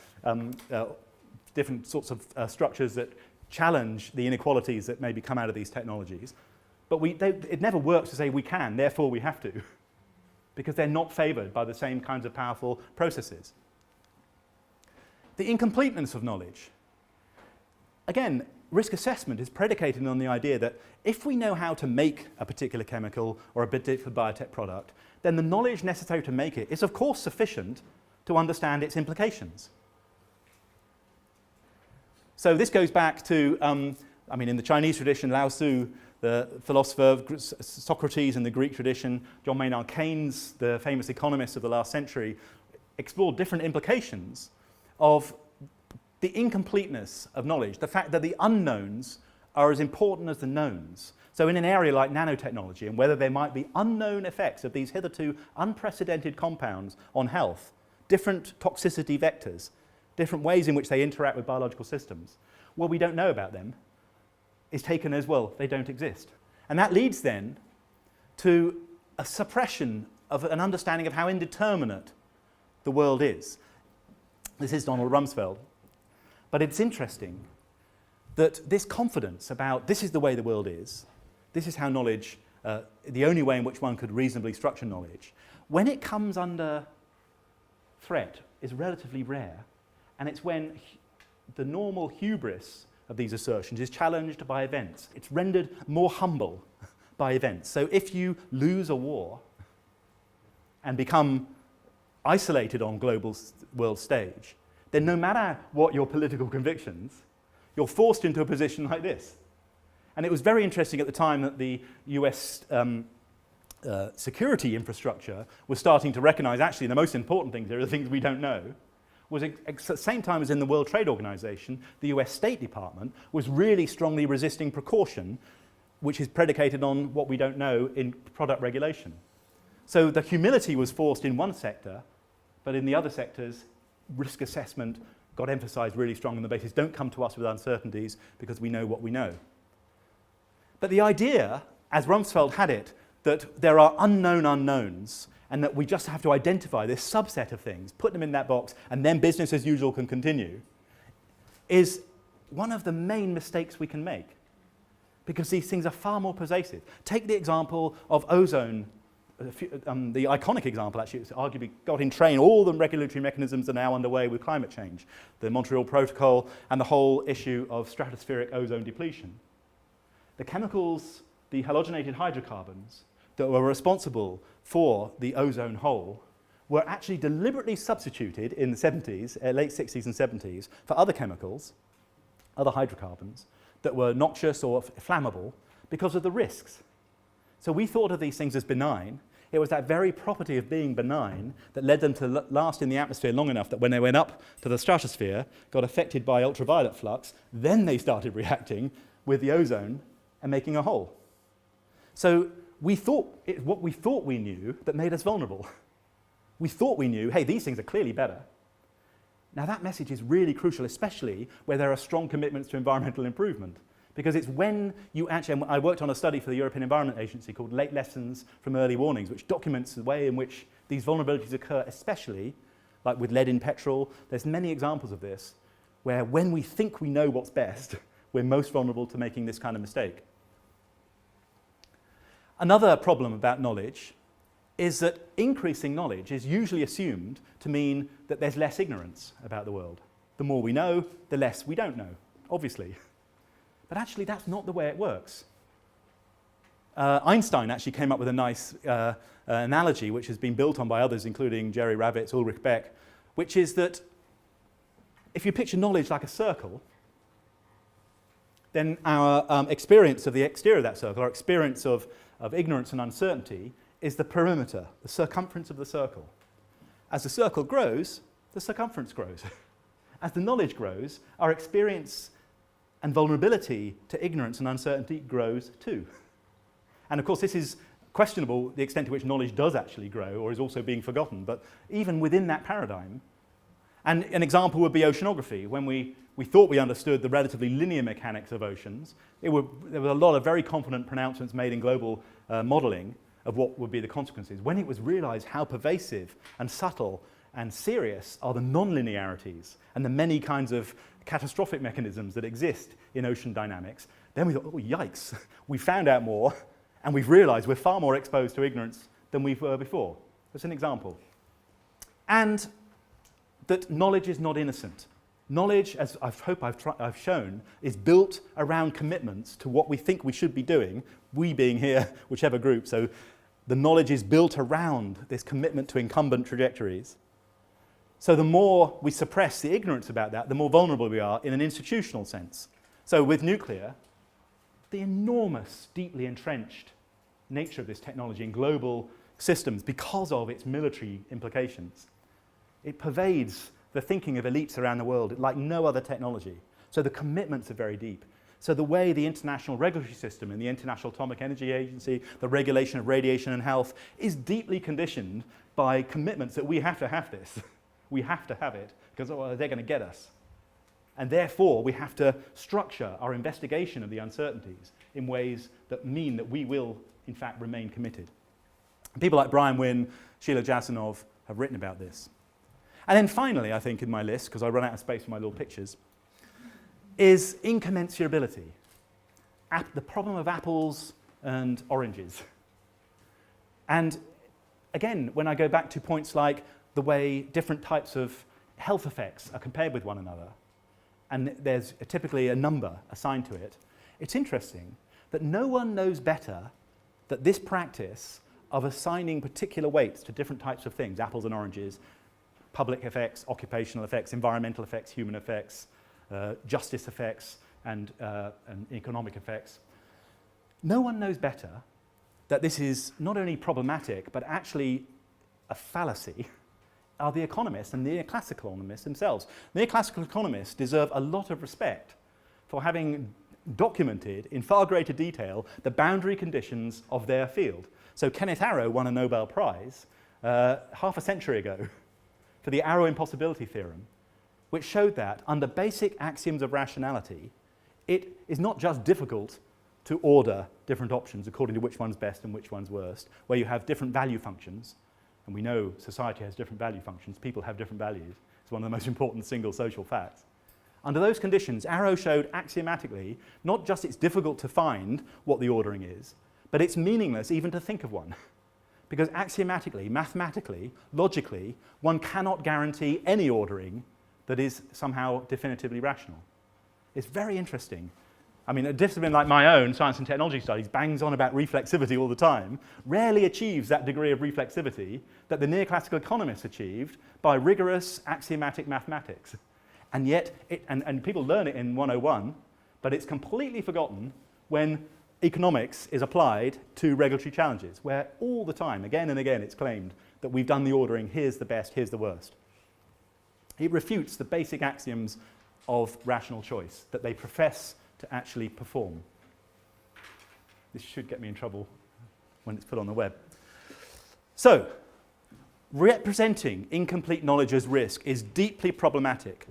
different sorts of structures that challenge the inequalities that maybe come out of these technologies. But it never works to say we can, therefore we have to, because they're not favoured by the same kinds of powerful processes. The incompleteness of knowledge. Again, risk assessment is predicated on the idea that if we know how to make a particular chemical or a particular biotech product, then the knowledge necessary to make it is of course sufficient to understand its implications. So this goes back to, in the Chinese tradition, Lao Tzu, the philosopher, Socrates in the Greek tradition, John Maynard Keynes, the famous economist of the last century, explored different implications of the incompleteness of knowledge, the fact that the unknowns are as important as the knowns. So in an area like nanotechnology, and whether there might be unknown effects of these hitherto unprecedented compounds on health, different toxicity vectors, different ways in which they interact with biological systems, what we don't know about them is taken as, well, they don't exist. And that leads then to a suppression of an understanding of how indeterminate the world is. This is Donald Rumsfeld. But it's interesting that this confidence about this is the way the world is, this is how knowledge, the only way in which one could reasonably structure knowledge, when it comes under threat is relatively rare. And it's when the normal hubris of these assertions is challenged by events. It's rendered more humble by events. So if you lose a war and become isolated on global world stage, then no matter what your political convictions, you're forced into a position like this. And it was very interesting at the time that the US security infrastructure was starting to recognize actually the most important things are the things we don't know, was at the same time as in the World Trade Organization, the US State Department was really strongly resisting precaution, which is predicated on what we don't know in product regulation. So the humility was forced in one sector, but in the other sectors, risk assessment got emphasized really strong on the basis, don't come to us with uncertainties because we know what we know. But the idea, as Rumsfeld had it, that there are unknown unknowns and that we just have to identify this subset of things, put them in that box, and then business as usual can continue, is one of the main mistakes we can make, because these things are far more pervasive. Take the example of ozone, the iconic example actually, it's arguably got in train all the regulatory mechanisms that are now underway with climate change, the Montreal Protocol and the whole issue of stratospheric ozone depletion. The chemicals, the halogenated hydrocarbons that were responsible for the ozone hole were actually deliberately substituted in the 70s, late 60s and 70s, for other chemicals, other hydrocarbons, that were noxious or flammable because of the risks. So we thought of these things as benign. It was that very property of being benign that led them to last in the atmosphere long enough that when they went up to the stratosphere, got affected by ultraviolet flux, then they started reacting with the ozone and making a hole. So we thought what we thought we knew that made us vulnerable. We thought we knew, hey, these things are clearly better. Now that message is really crucial, especially where there are strong commitments to environmental improvement. Because it's when you actually, I worked on a study for the European Environment Agency called Late Lessons from Early Warnings, which documents the way in which these vulnerabilities occur, especially like with lead in petrol. There's many examples of this, where when we think we know what's best, we're most vulnerable to making this kind of mistake. Another problem about knowledge is that increasing knowledge is usually assumed to mean that there's less ignorance about the world. The more we know, the less we don't know, obviously. But actually, that's not the way it works. Einstein actually came up with a nice analogy, which has been built on by others, including Jerry Ravitz, Ulrich Beck, which is that if you picture knowledge like a circle, then our experience of the exterior of that circle, our experience of ignorance and uncertainty, is the perimeter, the circumference of the circle. As the circle grows, the circumference grows. As the knowledge grows, our experience and vulnerability to ignorance and uncertainty grows too. And of course, this is questionable, the extent to which knowledge does actually grow or is also being forgotten. But even within that paradigm, and an example would be oceanography. When we thought we understood the relatively linear mechanics of oceans, there were a lot of very confident pronouncements made in global modeling of what would be the consequences. When it was realized how pervasive and subtle and serious are the non-linearities and the many kinds of catastrophic mechanisms that exist in ocean dynamics, then we thought, oh, yikes, we found out more, and we've realized we're far more exposed to ignorance than we were before. That's an example. And that knowledge is not innocent. Knowledge, as I hope I've shown, is built around commitments to what we think we should be doing, we being here, whichever group. So the knowledge is built around this commitment to incumbent trajectories. So the more we suppress the ignorance about that, the more vulnerable we are in an institutional sense. So with nuclear, the enormous, deeply entrenched nature of this technology in global systems because of its military implications, it pervades the thinking of elites around the world like no other technology. So the commitments are very deep. So the way the international regulatory system and the International Atomic Energy Agency, the regulation of radiation and health, is deeply conditioned by commitments that we have to have this. We have to have it, because otherwise they're going to get us. And therefore, we have to structure our investigation of the uncertainties in ways that mean that we will, in fact, remain committed. People like Brian Wynne, Sheila Jasanoff have written about this. And then finally, I think, in my list, because I run out of space for my little pictures, is incommensurability. The problem of apples and oranges. And again, when I go back to points like the way different types of health effects are compared with one another, and there's typically a number assigned to it, it's interesting that no one knows better that this practice of assigning particular weights to different types of things, apples and oranges, public effects, occupational effects, environmental effects, human effects, justice effects, and economic effects. No one knows better that this is not only problematic, but actually a fallacy, are the economists and neoclassical economists themselves. Neoclassical economists deserve a lot of respect for having documented in far greater detail the boundary conditions of their field. So Kenneth Arrow won a Nobel Prize half a century ago for the Arrow impossibility theorem, which showed that under basic axioms of rationality, it is not just difficult to order different options according to which one's best and which one's worst, where you have different value functions, and we know society has different value functions, people have different values. It's one of the most important single social facts. Under those conditions, Arrow showed axiomatically not just it's difficult to find what the ordering is, but it's meaningless even to think of one. Because axiomatically, mathematically, logically, one cannot guarantee any ordering that is somehow definitively rational. It's very interesting. I mean, a discipline like my own, science and technology studies, bangs on about reflexivity all the time, rarely achieves that degree of reflexivity that the neoclassical economists achieved by rigorous axiomatic mathematics. And yet, and people learn it in 101, but it's completely forgotten when economics is applied to regulatory challenges, where all the time, again and again, it's claimed that we've done the ordering, here's the best, here's the worst. It refutes the basic axioms of rational choice that they profess to actually perform. This should get me in trouble when it's put on the web. So, representing incomplete knowledge as risk is deeply problematic.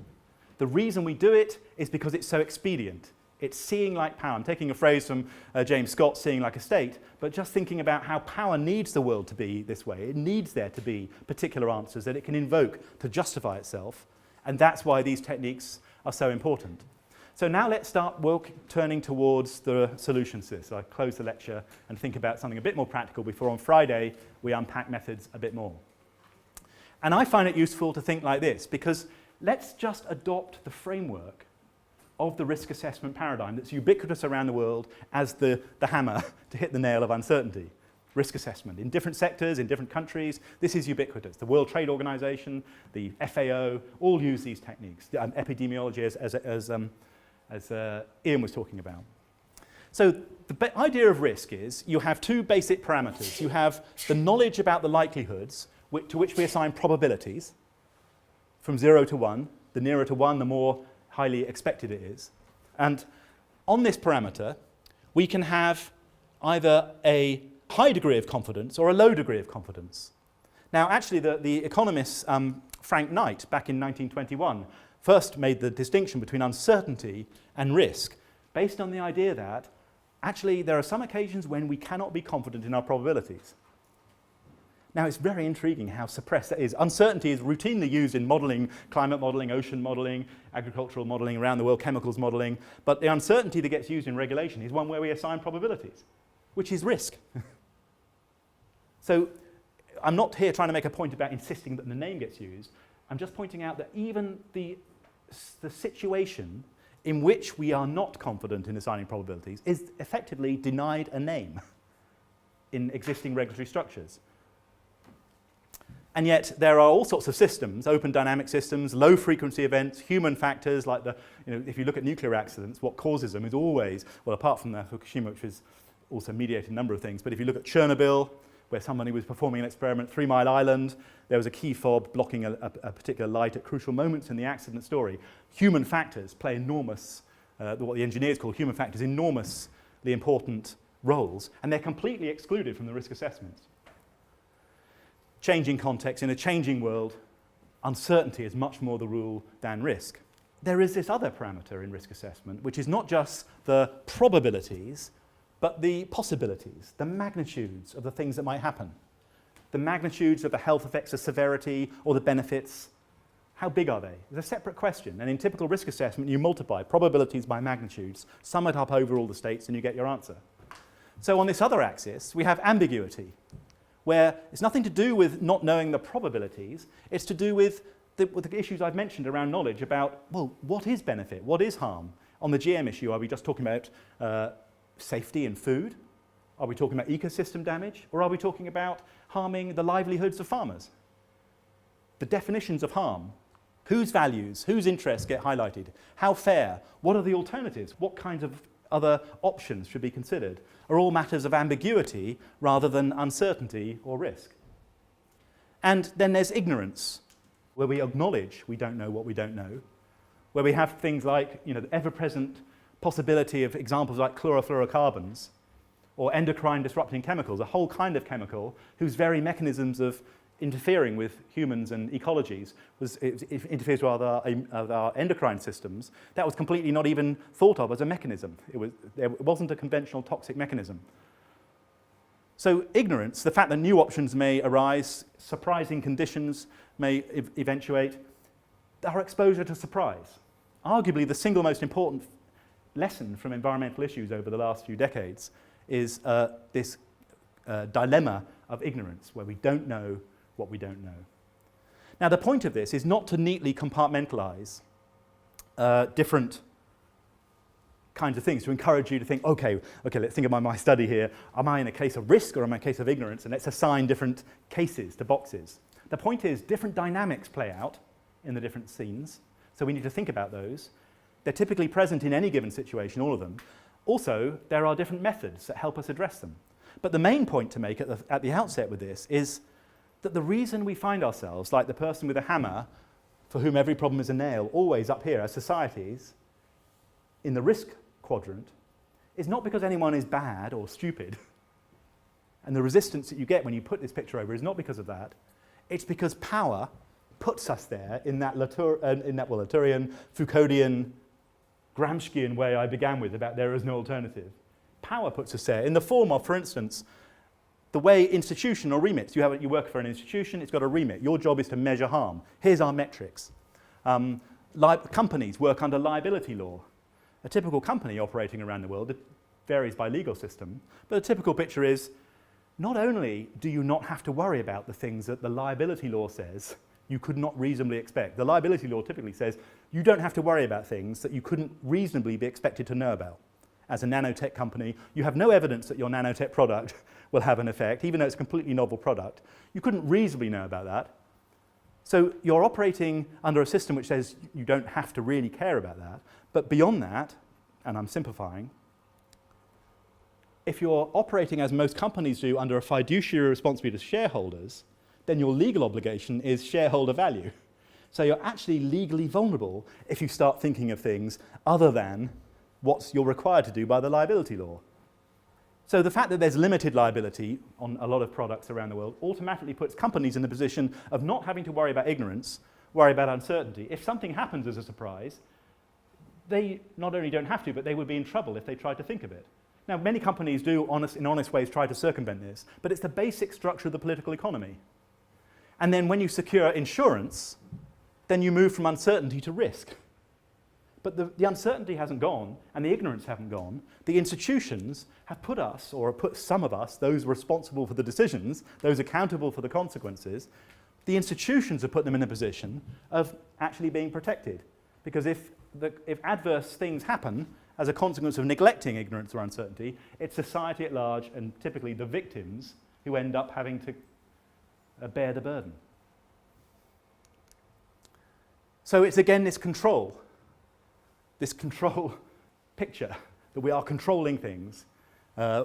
The reason we do it is because it's so expedient. It's seeing like power. I'm taking a phrase from James Scott, seeing like a state, but just thinking about how power needs the world to be this way. It needs there to be particular answers that it can invoke to justify itself, and that's why these techniques are so important. So now let's start turning towards the solutions to this. So I close the lecture and think about something a bit more practical before on Friday we unpack methods a bit more. And I find it useful to think like this, because let's just adopt the framework of the risk assessment paradigm that's ubiquitous around the world as the hammer to hit the nail of uncertainty. Risk assessment in different sectors, in different countries, this is ubiquitous. The World Trade Organization, the FAO, all use these techniques. Epidemiology, as Ian was talking about. So the idea of risk is you have two basic parameters. You have the knowledge about the likelihoods to which we assign probabilities from 0 to 1. The nearer to 1, the more highly expected it is. And on this parameter, we can have either a high degree of confidence or a low degree of confidence. Now, actually, the economist Frank Knight, back in 1921, first made the distinction between uncertainty and risk, based on the idea that actually there are some occasions when we cannot be confident in our probabilities. Now, it's very intriguing how suppressed that is. Uncertainty is routinely used in modeling, climate modeling, ocean modeling, agricultural modeling, around the world chemicals modeling, but the uncertainty that gets used in regulation is one where we assign probabilities, which is risk. So I'm not here trying to make a point about insisting that the name gets used. I'm just pointing out that even the situation in which we are not confident in assigning probabilities is effectively denied a name in existing regulatory structures. And yet there are all sorts of systems, open dynamic systems, low frequency events, human factors like if you look at nuclear accidents, what causes them is always, well, apart from the Fukushima, which has also mediated a number of things, but if you look at Chernobyl, where somebody was performing an experiment, 3 Mile Island, there was a key fob blocking a particular light at crucial moments in the accident story. Human factors play enormous, what the engineers call human factors, enormously important roles, and they're completely excluded from the risk assessments. Changing context, in a changing world, uncertainty is much more the rule than risk. There is this other parameter in risk assessment, which is not just the probabilities, but the possibilities, the magnitudes of the things that might happen. The magnitudes of the health effects, the severity, or the benefits. How big are they? It's a separate question. And in typical risk assessment, you multiply probabilities by magnitudes, sum it up over all the states, and you get your answer. So on this other axis, we have ambiguity, where it's nothing to do with not knowing the probabilities, it's to do with the issues I've mentioned around knowledge about, well, what is benefit, what is harm? On the GM issue, are we just talking about safety in food? Are we talking about ecosystem damage? Or are we talking about harming the livelihoods of farmers? The definitions of harm, whose values, whose interests get highlighted? How fair? What are the alternatives? What kinds of other options should be considered, are all matters of ambiguity rather than uncertainty or risk. And then there's ignorance, where we acknowledge we don't know what we don't know, where we have things like, the ever-present possibility of examples like chlorofluorocarbons or endocrine disrupting chemicals, a whole kind of chemical whose very mechanisms of interfering with humans and ecologies it interferes with our endocrine systems. That was completely not even thought of as a mechanism. It wasn't a conventional toxic mechanism. So ignorance, the fact that new options may arise, surprising conditions may eventuate, our exposure to surprise. Arguably the single most important lesson from environmental issues over the last few decades is this dilemma of ignorance, where we don't know what we don't know. Now, the point of this is not to neatly compartmentalize different kinds of things, to encourage you to think, okay, let's think about my study here. Am I in a case of risk or am I in a case of ignorance? And let's assign different cases to boxes. The point is, different dynamics play out in the different scenes, so we need to think about those. They're typically present in any given situation, all of them. Also, there are different methods that help us address them. But the main point to make at the outset with this is that the reason we find ourselves, like the person with a hammer, for whom every problem is a nail, always up here as societies, in the risk quadrant, is not because anyone is bad or stupid. And the resistance that you get when you put this picture over is not because of that. It's because power puts us there in that Latourian, Foucauldian, Gramscian way I began with about there is no alternative. Power puts us there in the form of, for instance, the way institution or remits, you work for an institution, it's got a remit. Your job is to measure harm. Here's our metrics. Companies work under liability law. A typical company operating around the world, it varies by legal system, but a typical picture is not only do you not have to worry about the things that the liability law says you could not reasonably expect. The liability law typically says you don't have to worry about things that you couldn't reasonably be expected to know about. As a nanotech company, you have no evidence that your nanotech product will have an effect, even though it's a completely novel product. You couldn't reasonably know about that. So you're operating under a system which says you don't have to really care about that. But beyond that, and I'm simplifying, if you're operating as most companies do under a fiduciary responsibility to shareholders, then your legal obligation is shareholder value. So you're actually legally vulnerable if you start thinking of things other than what you're required to do by the liability law. So the fact that there's limited liability on a lot of products around the world automatically puts companies in the position of not having to worry about ignorance, worry about uncertainty. If something happens as a surprise, they not only don't have to, but they would be in trouble if they tried to think of it. Now, many companies do, in honest ways, try to circumvent this, but it's the basic structure of the political economy. And then when you secure insurance, then you move from uncertainty to risk. But the uncertainty hasn't gone, and the ignorance haven't gone. The institutions have put us, or put some of us, those responsible for the decisions, those accountable for the consequences, the institutions have put them in a position of actually being protected. Because if adverse things happen as a consequence of neglecting ignorance or uncertainty, it's society at large, and typically the victims, who end up having to bear the burden. So it's again this control picture, that we are controlling things. I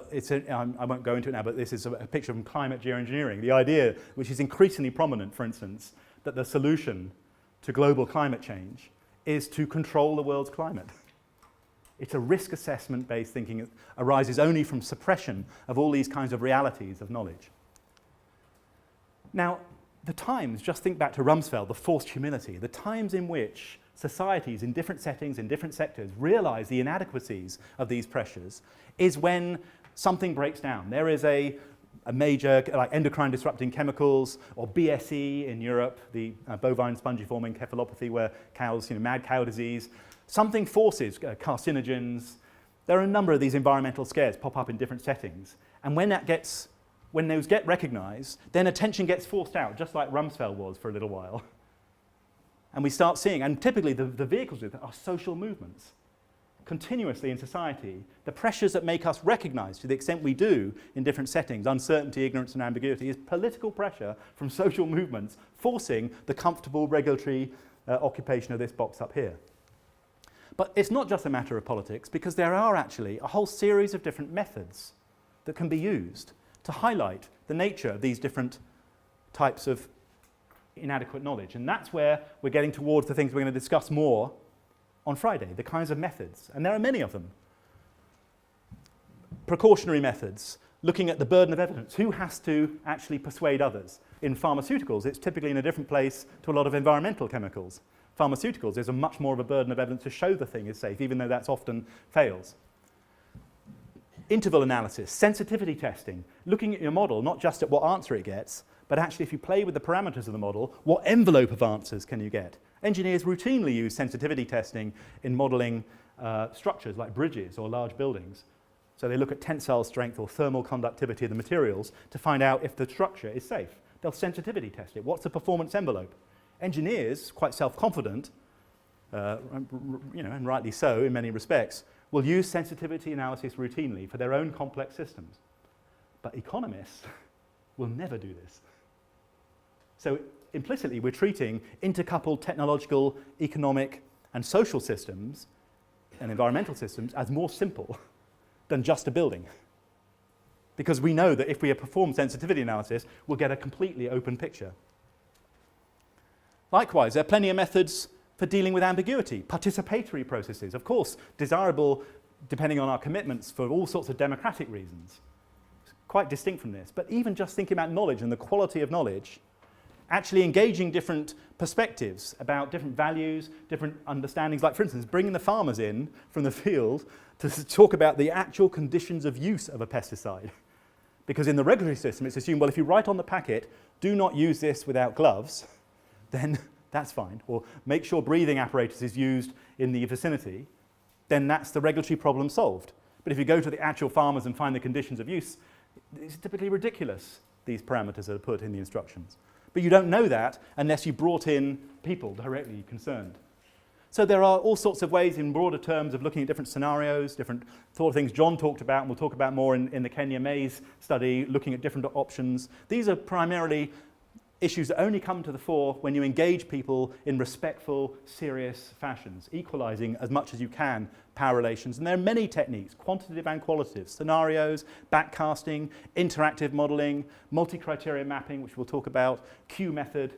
won't go into it now, but this is a picture from climate geoengineering. The idea, which is increasingly prominent, for instance, that the solution to global climate change is to control the world's climate. It's a risk assessment-based thinking that arises only from suppression of all these kinds of realities of knowledge. Now, the times, just think back to Rumsfeld, the forced humility, the times in which societies in different settings, in different sectors, realize the inadequacies of these pressures is when something breaks down. There is a major, like endocrine disrupting chemicals, or BSE in Europe, the bovine spongiform encephalopathy, where cows, mad cow disease. Something forces carcinogens. There are a number of these environmental scares pop up in different settings. And when those get recognized, then attention gets forced out, just like Rumsfeld was for a little while. And we start seeing, and typically the vehicles with it are social movements. Continuously in society, the pressures that make us recognize, to the extent we do in different settings, uncertainty, ignorance, and ambiguity, is political pressure from social movements forcing the comfortable regulatory occupation of this box up here. But it's not just a matter of politics, because there are actually a whole series of different methods that can be used to highlight the nature of these different types of inadequate knowledge. And that's where we're getting towards the things we're going to discuss more on Friday, the kinds of methods. And there are many of them. Precautionary methods, looking at the burden of evidence. Who has to actually persuade others? In pharmaceuticals, it's typically in a different place to a lot of environmental chemicals. Pharmaceuticals, there's a much more of a burden of evidence to show the thing is safe, even though that's often fails. Interval analysis, sensitivity testing, looking at your model, not just at what answer it gets, but actually if you play with the parameters of the model, what envelope of answers can you get? Engineers routinely use sensitivity testing in modeling structures like bridges or large buildings. So they look at tensile strength or thermal conductivity of the materials to find out if the structure is safe. They'll sensitivity test it. What's the performance envelope? Engineers, quite self-confident, and rightly so in many respects, will use sensitivity analysis routinely for their own complex systems. But economists will never do this. So implicitly, we're treating intercoupled technological, economic, and social systems and environmental systems as more simple than just a building. Because we know that if we perform sensitivity analysis, we'll get a completely open picture. Likewise, there are plenty of methods for dealing with ambiguity, participatory processes, of course, desirable depending on our commitments for all sorts of democratic reasons. It's quite distinct from this. But even just thinking about knowledge and the quality of knowledge, actually engaging different perspectives about different values, different understandings, like for instance, bringing the farmers in from the field to talk about the actual conditions of use of a pesticide. Because in the regulatory system, it's assumed, well, if you write on the packet, do not use this without gloves, then that's fine. Or make sure breathing apparatus is used in the vicinity, then that's the regulatory problem solved. But if you go to the actual farmers and find the conditions of use, it's typically ridiculous, these parameters that are put in the instructions. But you don't know that unless you brought in people directly concerned. So there are all sorts of ways in broader terms of looking at different scenarios, different sort of things John talked about, and we'll talk about more in the Kenya Mays study, looking at different options. These are primarily issues that only come to the fore when you engage people in respectful, serious fashions, equalizing as much as you can power relations. And there are many techniques, quantitative and qualitative, scenarios, backcasting, interactive modeling, multi-criteria mapping, which we'll talk about, Q method.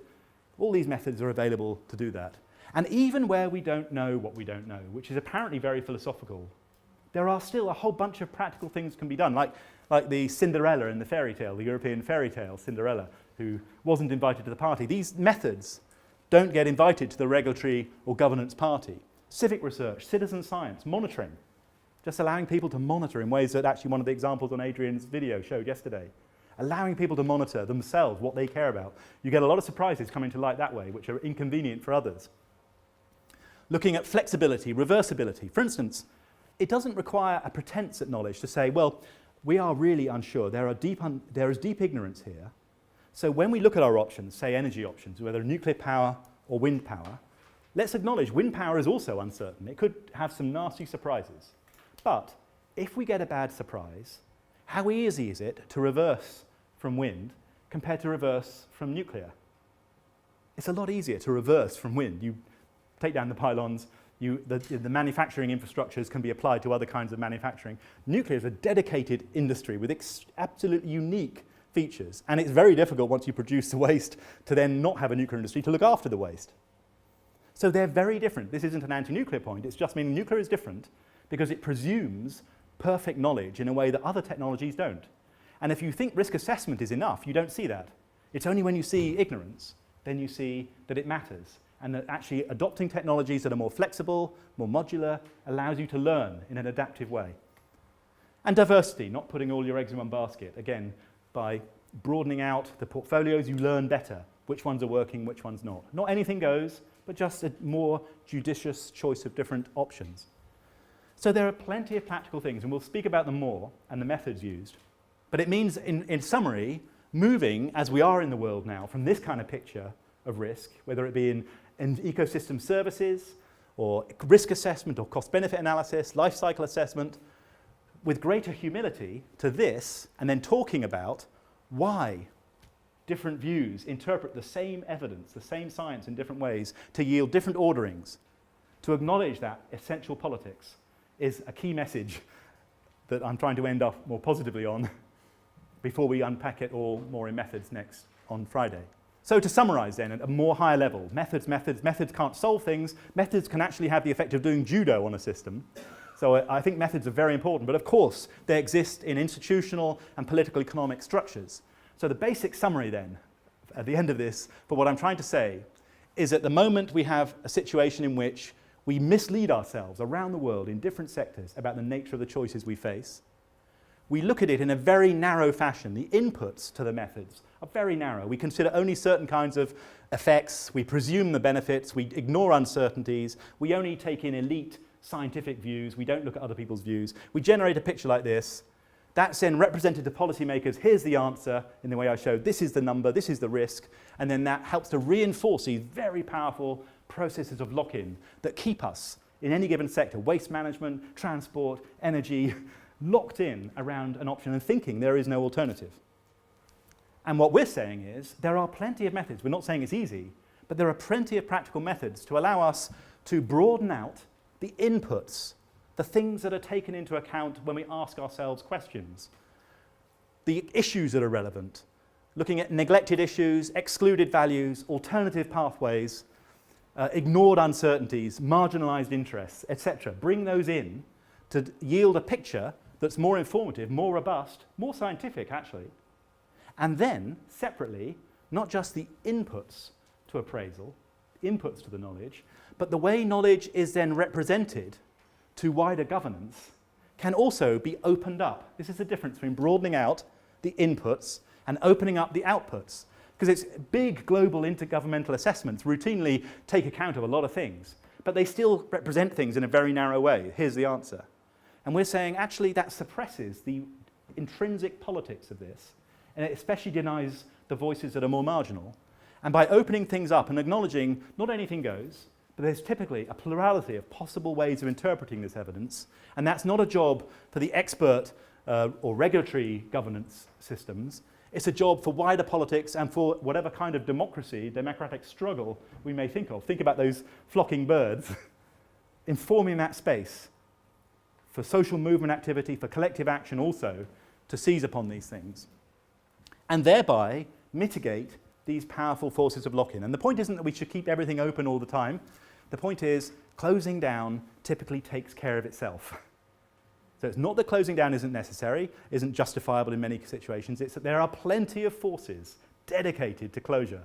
All these methods are available to do that. And even where we don't know what we don't know, which is apparently very philosophical, there are still a whole bunch of practical things can be done, like the Cinderella in the fairy tale, the European fairy tale, Cinderella, who wasn't invited to the party. These methods don't get invited to the regulatory or governance party. Civic research, citizen science, monitoring, just allowing people to monitor in ways that actually one of the examples on Adrian's video showed yesterday. Allowing people to monitor themselves, what they care about. You get a lot of surprises coming to light that way, which are inconvenient for others. Looking at flexibility, reversibility. For instance, it doesn't require a pretense at knowledge to say, well, we are really unsure. There is deep ignorance here. So when we look at our options, say energy options, whether nuclear power or wind power, let's acknowledge wind power is also uncertain. It could have some nasty surprises. But if we get a bad surprise, how easy is it to reverse from wind compared to reverse from nuclear? It's a lot easier to reverse from wind. You take down the pylons, the manufacturing infrastructures can be applied to other kinds of manufacturing. Nuclear is a dedicated industry with absolutely unique features, and it's very difficult once you produce the waste to then not have a nuclear industry to look after the waste. So they're very different. This isn't an anti-nuclear point, it's just meaning nuclear is different because it presumes perfect knowledge in a way that other technologies don't. And if you think risk assessment is enough, you don't see that. It's only when you see ignorance, then you see that it matters, and that actually adopting technologies that are more flexible, more modular, allows you to learn in an adaptive way. And diversity, not putting all your eggs in one basket. Again, by broadening out the portfolios, you learn better which ones are working, which ones not. Not anything goes, but just a more judicious choice of different options. So there are plenty of practical things, and we'll speak about them more and the methods used. But it means, in summary, moving, as we are in the world now, from this kind of picture of risk, whether it be in ecosystem services, or risk assessment, or cost-benefit analysis, life cycle assessment, with greater humility to this, and then talking about why different views interpret the same evidence, the same science in different ways to yield different orderings. to acknowledge that essential politics is a key message that I'm trying to end off more positively on before we unpack it all more in methods next on Friday. So to summarize then, at a more higher level, methods can't solve things. Methods can actually have the effect of doing judo on a system. So I think methods are very important, but of course they exist in institutional and political economic structures. So the basic summary then, at the end of this, for what I'm trying to say, is at the moment we have a situation in which we mislead ourselves around the world in different sectors about the nature of the choices we face. We look at it in a very narrow fashion. The inputs to the methods are very narrow. We consider only certain kinds of effects. We presume the benefits. We ignore uncertainties. We only take in elite scientific views. We don't look at other people's views. We generate a picture like this. That's then represented to policymakers. Here's the answer in the way I showed. This is the number. This is the risk. And then that helps to reinforce these very powerful processes of lock-in that keep us in any given sector, waste management, transport, energy, locked in around an option and thinking there is no alternative. And what we're saying is there are plenty of methods. We're not saying it's easy, but there are plenty of practical methods to allow us to broaden out the inputs, the things that are taken into account when we ask ourselves questions, the issues that are relevant, looking at neglected issues, excluded values, alternative pathways, ignored uncertainties, marginalized interests, etc. Bring those in to yield a picture that's more informative, more robust, more scientific actually. And then, separately, not just the inputs to appraisal, inputs to the knowledge, but the way knowledge is then represented to wider governance can also be opened up. This is the difference between broadening out the inputs and opening up the outputs. Because it's big global intergovernmental assessments routinely take account of a lot of things, but they still represent things in a very narrow way. Here's the answer. And we're saying actually that suppresses the intrinsic politics of this, and it especially denies the voices that are more marginal. And by opening things up and acknowledging not anything goes, but there's typically a plurality of possible ways of interpreting this evidence, and that's not a job for the expert or regulatory governance systems. It's a job for wider politics and for whatever kind of democracy, democratic struggle we may think of. Think about those flocking birds, informing that space for social movement activity, for collective action also, to seize upon these things. And thereby mitigate these powerful forces of lock-in. And the point isn't that we should keep everything open all the time. The point is closing down typically takes care of itself. So it's not that closing down isn't necessary, isn't justifiable in many situations, it's that there are plenty of forces dedicated to closure,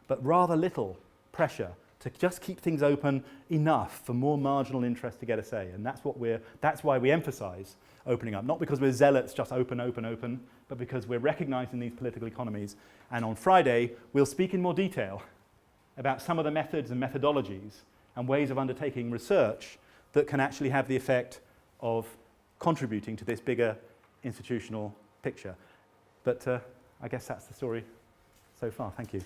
but rather little pressure to just keep things open enough for more marginal interest to get a say. And that's why we emphasize opening up, not because we're zealots, just open, open, open, but because we're recognizing these political economies. And on Friday, we'll speak in more detail about some of the methods and methodologies and ways of undertaking research that can actually have the effect of contributing to this bigger institutional picture. But I guess that's the story so far. Thank you.